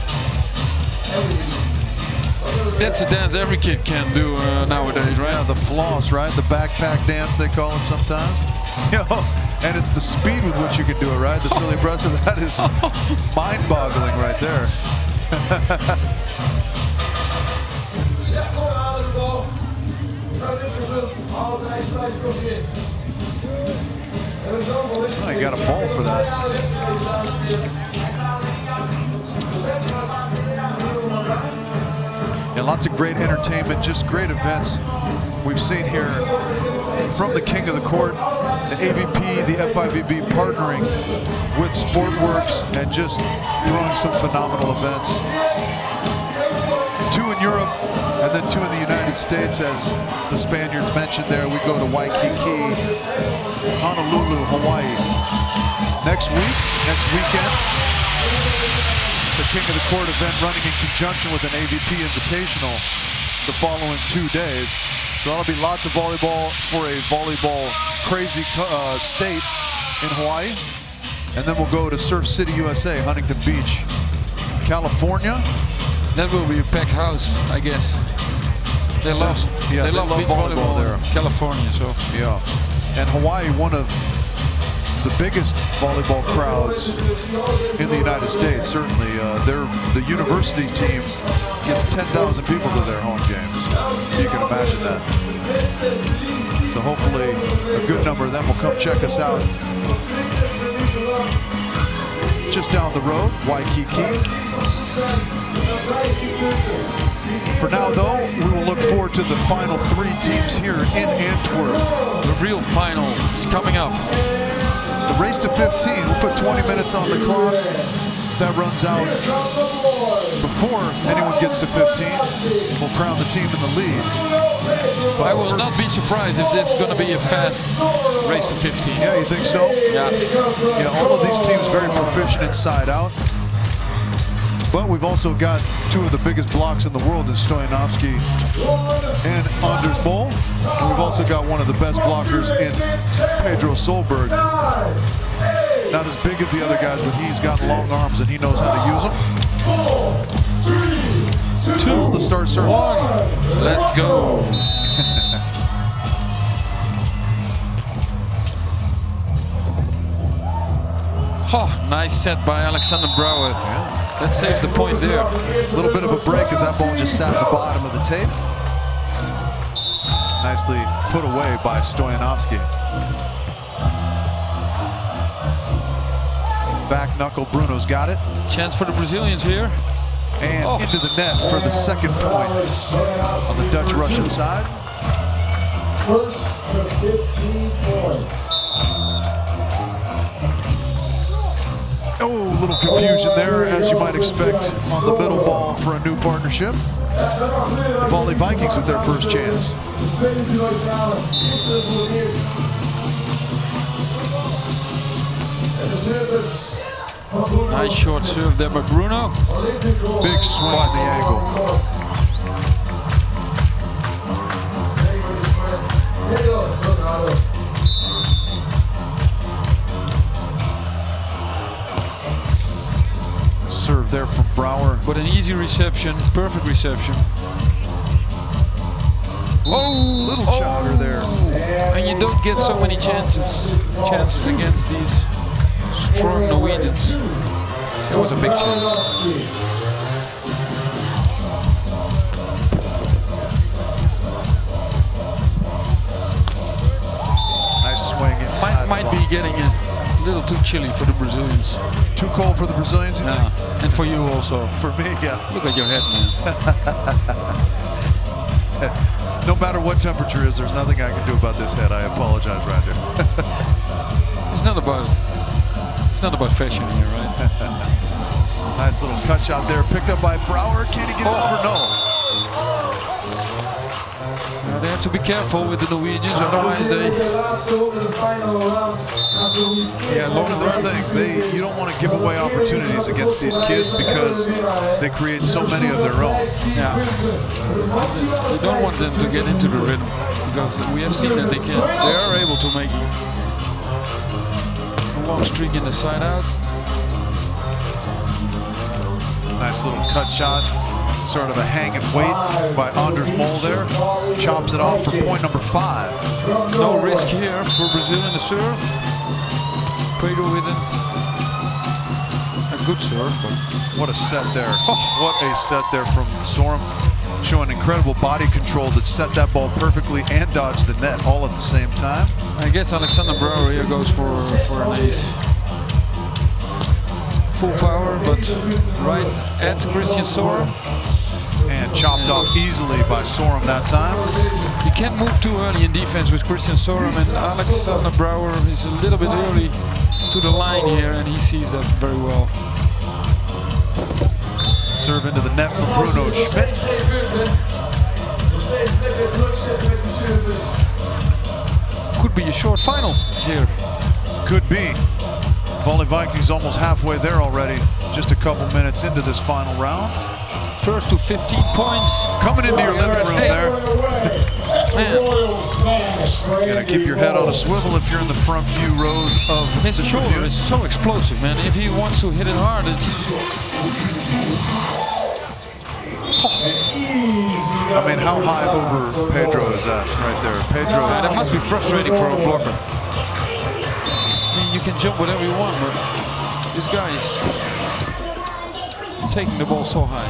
That's a dance every kid can do nowadays, right? Yeah, the floss, right? The backpack dance, they call it sometimes. You know, and it's the speed with which you can do it, right? That's really impressive. That is mind-boggling right there. Oh, you got a ball for that. Yeah, lots of great entertainment, just great events we've seen here from the King of the Court, the AVP, the FIVB partnering with Sportworks and just throwing some phenomenal events. 2 in Europe and then 2 in the United States, as the Spaniards mentioned there. We go to Waikiki, Honolulu, Hawaii. Next weekend, the King of the Court event running in conjunction with an AVP Invitational the following 2 days. So that'll be lots of volleyball for a volleyball crazy state in Hawaii. And then we'll go to Surf City, USA, Huntington Beach, California. That will be a packed house, I guess. They love beach volleyball there, California. So yeah, and Hawaii, one of the biggest volleyball crowds in the United States. Certainly, the university team gets 10,000 people to their home games. You can imagine that. So hopefully, a good number of them will come check us out. Just down the road, Waikiki. For now, though, we will look forward to the final 3 teams here in Antwerp. The real final is coming up. The race to 15, we'll put 20 minutes on the clock. That runs out before anyone gets to 15. We'll crown the team in the lead. But I will not be surprised if this is going to be a fast race to 15. Yeah, you think so? Yeah. Yeah, all of these teams very proficient inside out. But we've also got 2 of the biggest blocks in the world in Stoyanovskiy and Anders Boll. And we've also got one of the best blockers in Pedro Solberg. Not as big as the other guys, but he's got long arms and he knows how to use them. 2, the start serve. 1, let's go. Oh, nice set by Alexander Brouwer. Yeah. That saves the point there. A little bit of a break as that ball just sat at the bottom of the tape. Nicely put away by Stoyanovskiy. Back knuckle, Bruno's got it. Chance for the Brazilians here. And into the net for the second point on the Dutch-Russian side. First to 15 points. Oh, a little confusion there, as you might expect on the middle ball for a new partnership. The Volley Vikings with their first chance. Nice short serve there by Bruno. Big swing on the angle. Serve there from Brouwer. But an easy reception, perfect reception. Oh, little chowder there. And you don't get so many chances against these strong Norwegians. That was a big chance. Nice swing inside. Might be getting a little too chilly for the Brazilians. Too cold for the Brazilians? Yeah. And for you also. For me, yeah. Look at your head, man. No matter what temperature is, there's nothing I can do about this head. I apologize, Roger. It's not about fashion here, right? Nice little cut shot there, picked up by Brouwer. Can he get it over? No. They have to be careful with the Norwegians, otherwise they... Yeah, one of those things. You don't want to give away opportunities against these kids because they create so many of their own. Yeah. You don't want them to get into the rhythm because we have seen that they are able to make a long streak in the side out. Nice little cut shot. Sort of a hang and wait by Anders Mol there. Chops it off for point number 5. No risk here for Brazil in the serve. Pedro with a good serve. But what a set there. What a set there from Sorum. Showing incredible body control that set that ball perfectly and dodged the net all at the same time. I guess Alexander Brouwer here goes for an ace. Full power, but right at Christian Sorum. And chopped off easily by Sorum that time. You can't move too early in defense with Christian Sorum, and Alexander Brouwer is a little bit early to the line here, and he sees that very well. Serve into the net from Bruno Schmidt. Could be a short final here. Could be. Volley Vikings almost halfway there already. Just a couple minutes into this final round. First to 15 points. Coming into your living room there. You gotta keep your head on a swivel if you're in the front few rows of his shoulder is so explosive, man. If he wants to hit it hard, it's... I mean, how high over Pedro is that right there? Pedro. That must be frustrating for a blocker. I mean, you can jump whatever you want, but this guy is taking the ball so high.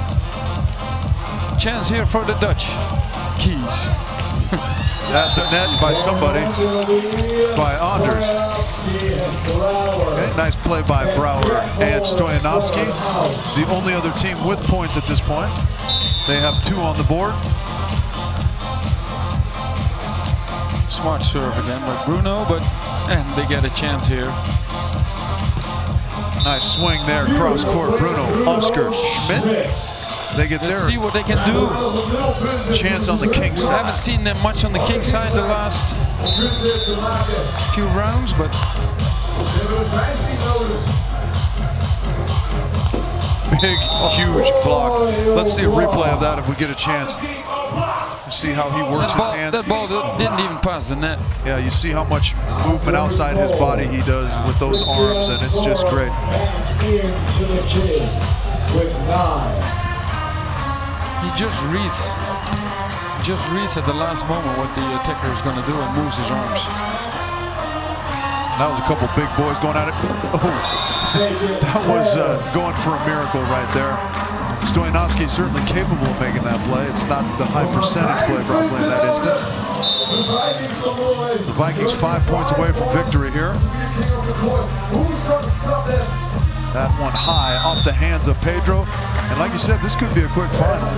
Chance here for the Dutch. Keys. That's a net by somebody. It's by Anders. Okay, nice play by Brouwer and Stoyanovskiy. The only other team with points at this point. They have 2 on the board. Smart serve again by Bruno, and they get a chance here. Nice swing there, cross court. Bruno, Oscar, Schmidt. They get Let's their see what they can do. Chance on the king side. I haven't seen them much on the king side the last few rounds, but big, huge block. Let's see a replay of that if we get a chance. You see how he works his hands. That ball didn't even pass the net. Yeah, you see how much movement outside his body he does with those arms, and it's just great. He just reads at the last moment what the attacker is going to do and moves his arms. That was a couple big boys going at it. Oh, that was going for a miracle right there. Stoyanovskiy certainly capable of making that play. It's not the high percentage play probably in that instance. The Vikings 5 points away from victory here. That one high off the hands of Pedro. And like you said, this could be a quick final.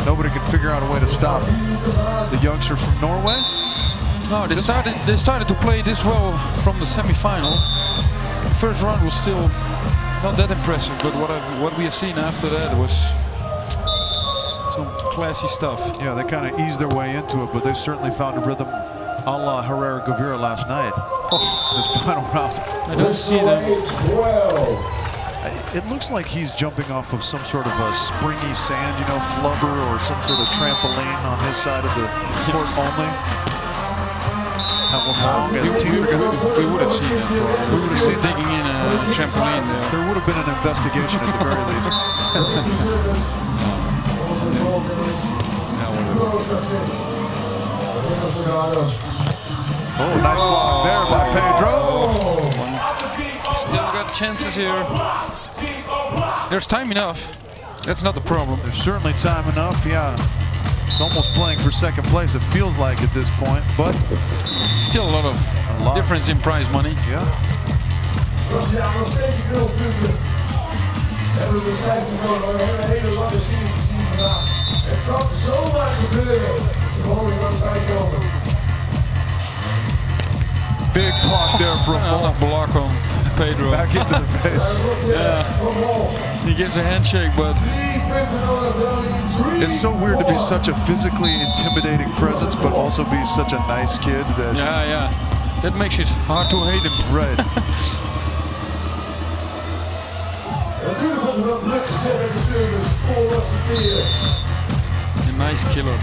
Nobody can figure out a way to stop the youngster from Norway. No, they started to play this well from the semi-final. The first round was still not that impressive, but what we have seen after that was some classy stuff. Yeah, they kind of eased their way into it, but they certainly found a rhythm a la Herrera Gavira last night. This final round. I don't see them. It looks like he's jumping off of some sort of a springy sand, you know, flubber or some sort of trampoline on his side of the court only. That one long as team. We would have seen it. We would have seen digging in a trampoline there. There would have been an investigation at the very least. Oh, nice block there by Pedro. Still got chances here. There's time enough. That's not the problem. There's certainly time enough, yeah. It's almost playing for second place, it feels like at this point, but still a lot of difference in prize money. Yeah. Big block there from block on Pedro. Back into the face. Yeah. He gives a handshake, but It's so weird to be such a physically intimidating presence, but also be such a nice kid. That yeah. That makes it hard to hate him. Right. A nice killer.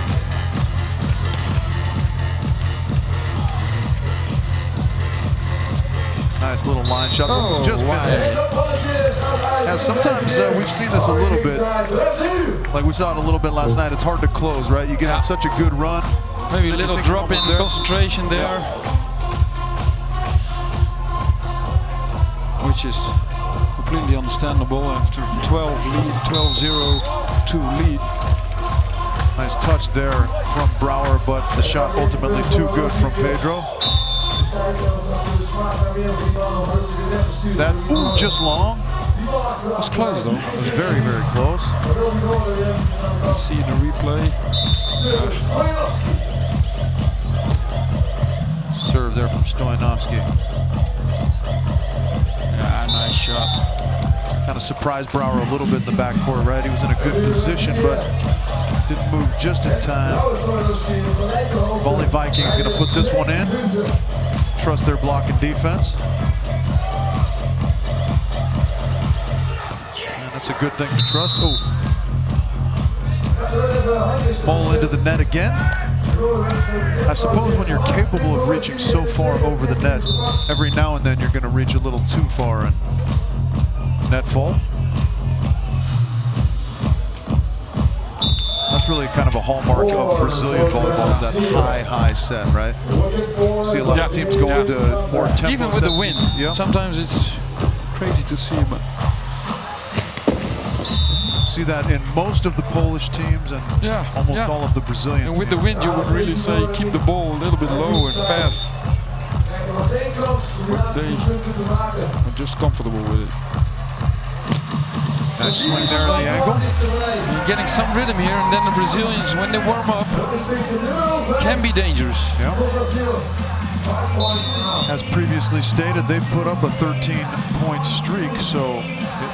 Nice little line shot. Oh, Just missing. Yeah, sometimes we've seen this a little bit. Like we saw it a little bit last night. It's hard to close, right? You get on such a good run. Maybe a little drop in concentration there. Which is completely understandable after 12-0-2 lead. Nice touch there from Brouwer, but the shot ultimately too good from Pedro. That just long. It was close though. It was very, very close. Let's see the replay. Serve there from Stoyanovskiy. Yeah, nice shot. Kind of surprised Brouwer a little bit in the backcourt, right? He was in a good position, but didn't move just in time. Volley Vikings going to put this one in. Trust their block and defense. And that's a good thing to trust. Oh. Ball into the net again. I suppose when you're capable of reaching so far over the net, every now and then you're going to reach a little too far and net fall. That's really kind of a hallmark of Brazilian volleyball, is that high set, right? See a lot of teams going to more tempo. Even with the wind. Yeah. Sometimes it's crazy to see, but see that in most of the Polish teams and almost all of the Brazilian and with the wind, you would really say keep the ball a little bit low and fast. But they are just comfortable with it. Nice swing there in the angle. You're getting some rhythm here, and then the Brazilians, when they warm up, can be dangerous. Yeah. As previously stated, they've put up a 13-point streak, so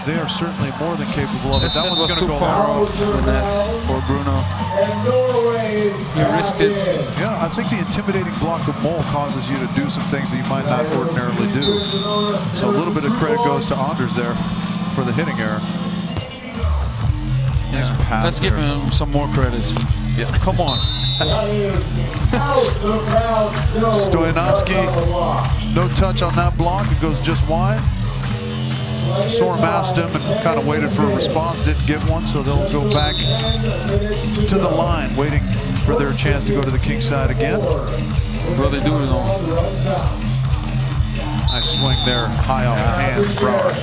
they are certainly more than capable of it. That one's going to go far off the net for Bruno. He risked it. Yeah, I think the intimidating block of Mol causes you to do some things that you might not ordinarily do. So a little bit of credit goes to Anders there for the hitting error. Nice pass. Let's give him some more credit. Yeah. Come on. Stoyanovskiy, no touch on that block. It goes just wide. Sorum asked him and kind of waited for a response, didn't get one, so they'll go back to the line, waiting for their chance to go to the king side again. Well, they do it all. Nice swing there, high off the hands, Brouwer.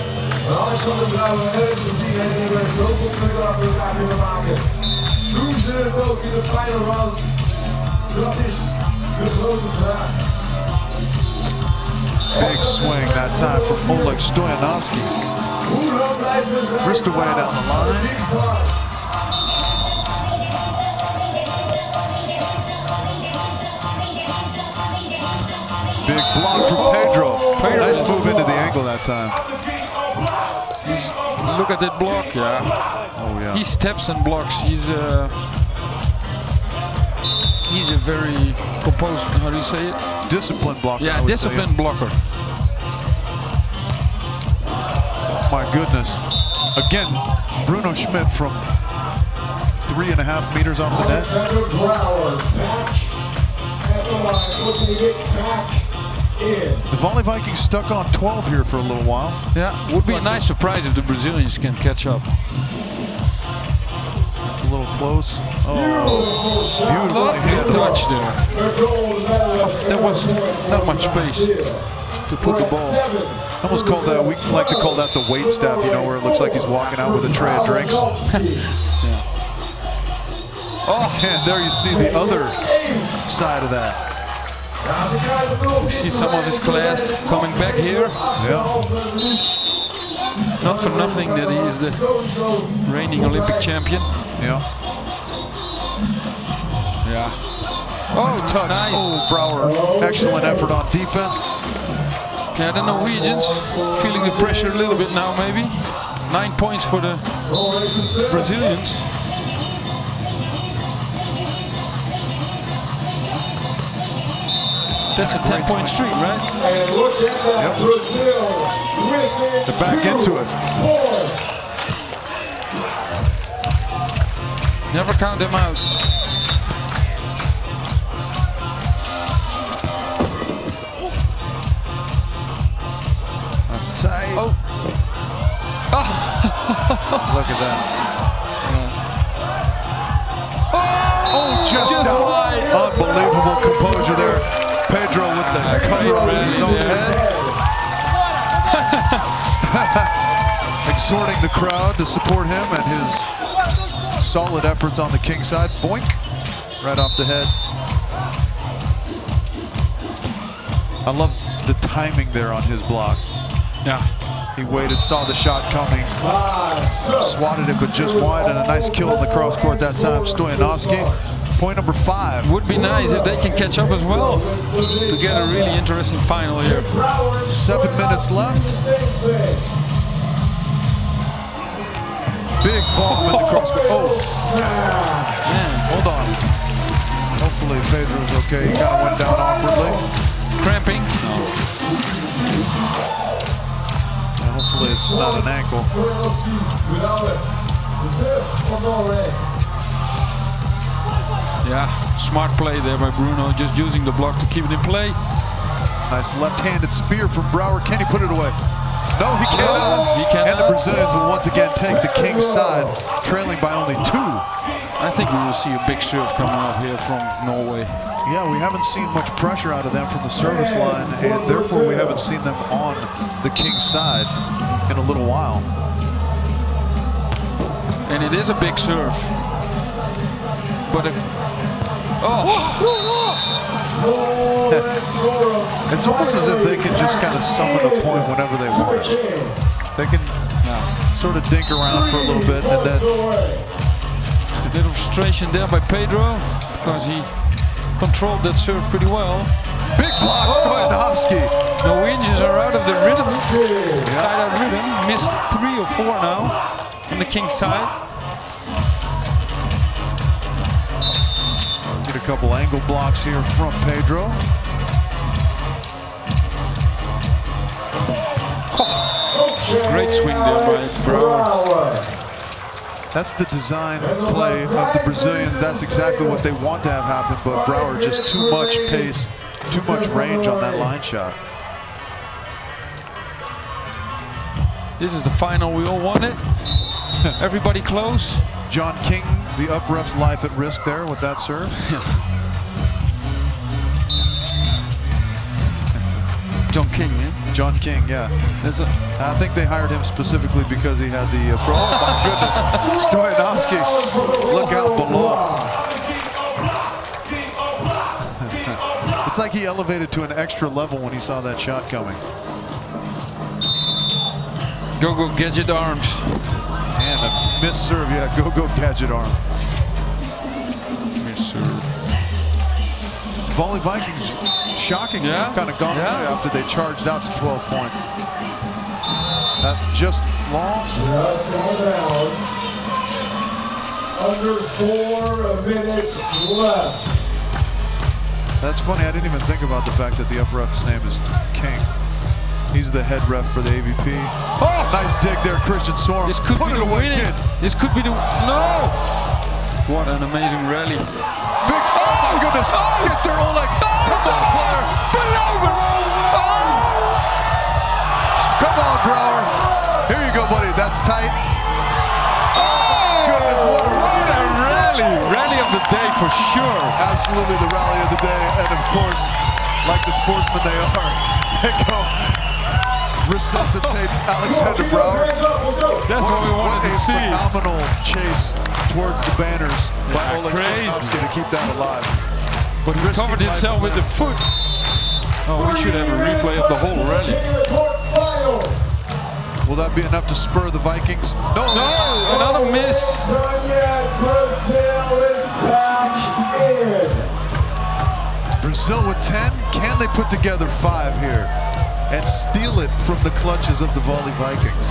Big swing that time from Stoyanovskiy. Wrist away down the line. Big block from Pedro. Nice move into the angle that time. Look at that block, yeah. Oh yeah. He steps and blocks. He's a very composed, how do you say it? Disciplined blocker. Yeah, disciplined blocker. My goodness. Again, Bruno Schmidt from 3.5 meters off the net. The Volley Vikings stuck on 12 here for a little while. Yeah, would be a nice surprise if the Brazilians can catch up. That's a little close. Oh, beautifully hit. Touch there. There was not much space to put the ball. Almost call that, we like to call that the wait staff, you know, where it looks like he's walking out with a tray of drinks. Yeah. Oh, and there you see the other side of that. We see some of his class coming back here. Yeah. Not for nothing that he is the reigning Olympic champion. Yeah. Yeah. Oh, touch. nice. Oh, Brouwer, excellent effort on defense. Yeah, the Norwegians feeling the pressure a little bit now, maybe. 9 points for the Brazilians. That's a 10-point streak, right? And look at that, Brazil within They're back into it. points. Never count them out. That's tight. Oh. Look at that. Oh, just out. wide. Unbelievable composure there. Pedro with the cover over his own head. Exhorting the crowd to support him and his solid efforts on the king side. Boink, right off the head. I love the timing there on his block. Yeah. He waited, saw the shot coming, swatted it, but just wide, and a nice kill in the cross court that time. Stoyanovskiy, point number 5. Would be nice if they can catch up as well to get a really interesting final here. 7 minutes left. Big bomb in the cross court. Oh, man, hold on. Hopefully Pedro's okay. He kind of went down awkwardly. Cramping. Hopefully it's not an ankle. Yeah, smart play there by Bruno, just using the block to keep it in play. Nice left-handed spear from Brouwer. Can he put it away? No, he cannot. He cannot. And the Brazilians will once again take the king's side, trailing by only 2. I think we will see a big serve coming up here from Norway. Yeah, we haven't seen much pressure out of them from the service line, and therefore we haven't seen them on the king's side in a little while. And it is a big serve. But It's almost as if they can just kind of summon a point whenever they want. They can sort of dink around for a little bit, and then a bit of frustration there by Pedro, because he controlled that serve pretty well. big block, Stoyanovskiy. Norwegians are out of the rhythm, side out rhythm. Missed 3 or 4 now on the king's side. Get a couple angle blocks here from Pedro. Great swing there by Brouwer. That's the design play of the Brazilians. That's exactly what they want to have happen, but Brouwer just too much pace, too much range on that line shot. This is the final we all wanted. Everybody close. John King, the up ref's life at risk there with that serve. John King, eh? John King, yeah. I think they hired him specifically because he had the pro. Oh my goodness, Stoyanovskiy, look out below. It's like he elevated to an extra level when he saw that shot coming. Go gadget arms. And a missed serve, yeah, go gadget arm. Missed serve. Volley Vikings, shockingly, kind of gone away after they charged out to 12 points. That just long. Just on bounds. Under 4 minutes left. That's funny, I didn't even think about the fact that the up ref's name is King. He's the head ref for the AVP. Oh, nice dig there, Christian Sorum. This could Put be it the away, winning. kid. This could be the no. What an amazing rally. Big, oh my goodness, get there, Oleg. Come on, player. Put it over. Come on, Brouwer. Here you go, buddy. That's tight. Oh, goodness, what a rally. Rally of the day for sure. Absolutely the rally of the day. And of course, like the sportsmen they are, they go resuscitate Alexander Brouwer. That's what we wanted to see. What a phenomenal chase towards the banners by Oleg Stoyanovskiy to keep that alive. But he covered himself with the foot. Oh, we should have a replay of the whole rally. Will that be enough to spur the Vikings? No, another miss. Brazil is back in. Brazil with 10. Can they put together 5 here? and steal it from the clutches of the Vóley Vikings.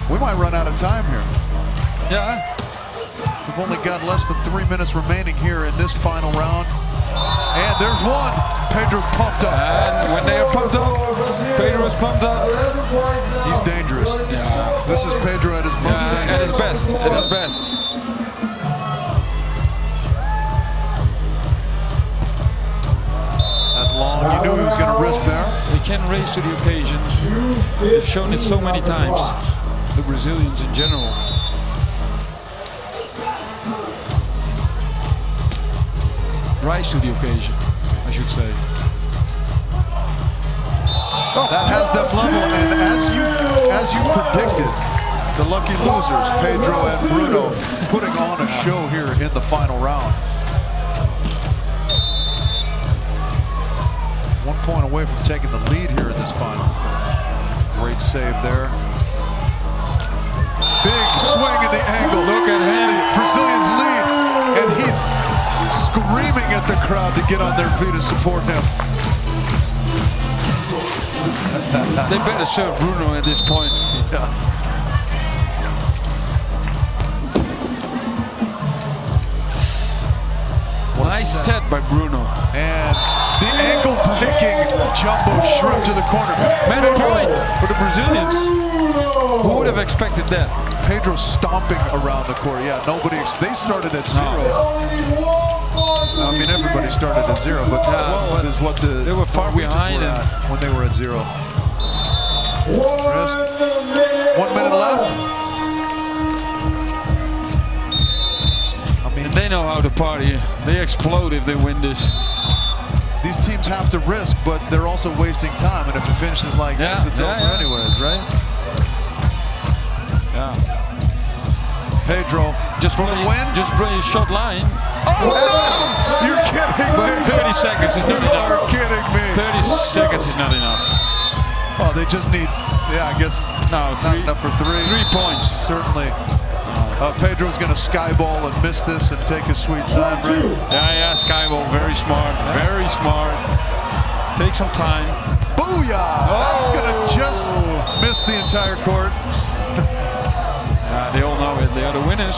We might run out of time here. Yeah. We've only got less than 3 minutes remaining here in this final round. And there's one. Pedro's pumped up. And when they are pumped up, Pedro's pumped up. He's dangerous. Yeah. This is Pedro at his most dangerous. At his best. At his best. That long, you knew he was going to risk there. They can raise to the occasion. They've shown it so many times. The Brazilians in general. Rise to the occasion, I should say. That has them level, and as you predicted, the lucky losers, Pedro and Bruno, putting on a show here in the final round. 1 point away from taking the lead here in this final. Great save there. Big swing in the angle. Look at him. The Brazilians lead, and he's screaming at the crowd to get on their feet and support him. They better serve Bruno at this point. Yeah. Nice set by Bruno. And the ankle-breaking jumbo shrimp to the corner. Match point for the Brazilians. Who would have expected that? Pedro stomping around the court. Yeah, they started at 0. I mean, everybody started at 0, but 12 is what they were far behind when they were at 0. 1 minute left. I mean, And they know how to party. They explode if they win this. These teams have to risk, but they're also wasting time. And if it finishes like this, it's over anyways, right? Yeah. Pedro, just for the win. Just bring a shot line. Oh, you're kidding me. 30 seconds is not enough. You're kidding me. 30 seconds is not enough. Oh, they just need, I guess, no, it's not enough for 3. 3 points. Certainly. Pedro's going to skyball and miss this and take his sweet time. Right? Yeah, skyball. Very smart. Very smart. Take some time. Booyah! That's going to just miss the entire court. They all know it. They are the winners.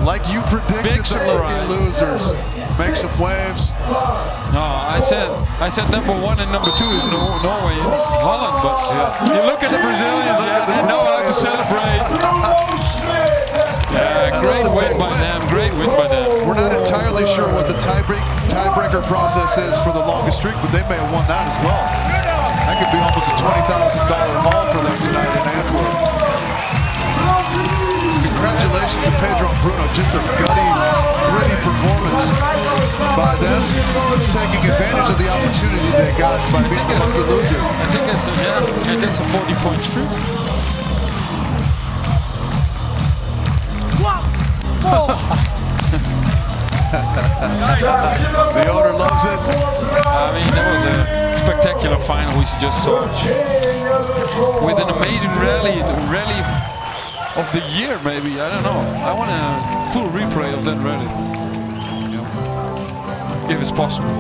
Like you predicted, the lucky losers. Make some waves. No, I said number 1 and number 2 is Norway and Holland, but you look at the Brazilians, they know how to celebrate. Yeah, great win by them. Great win by them. We're not entirely sure what the tiebreaker process is for the longest streak, but they may have won that as well. That could be almost a $20,000 haul for them tonight in Antwerp. Congratulations to Pedro and Bruno. Just a gutty, gritty performance by them, taking advantage of the opportunity they got by being the lucky loser. I think that's a 40-point streak. The owner loves it. I mean, that was a spectacular final we just saw. With an amazing rally of the year, maybe. I don't know. I want a full replay of that rally. If it's possible.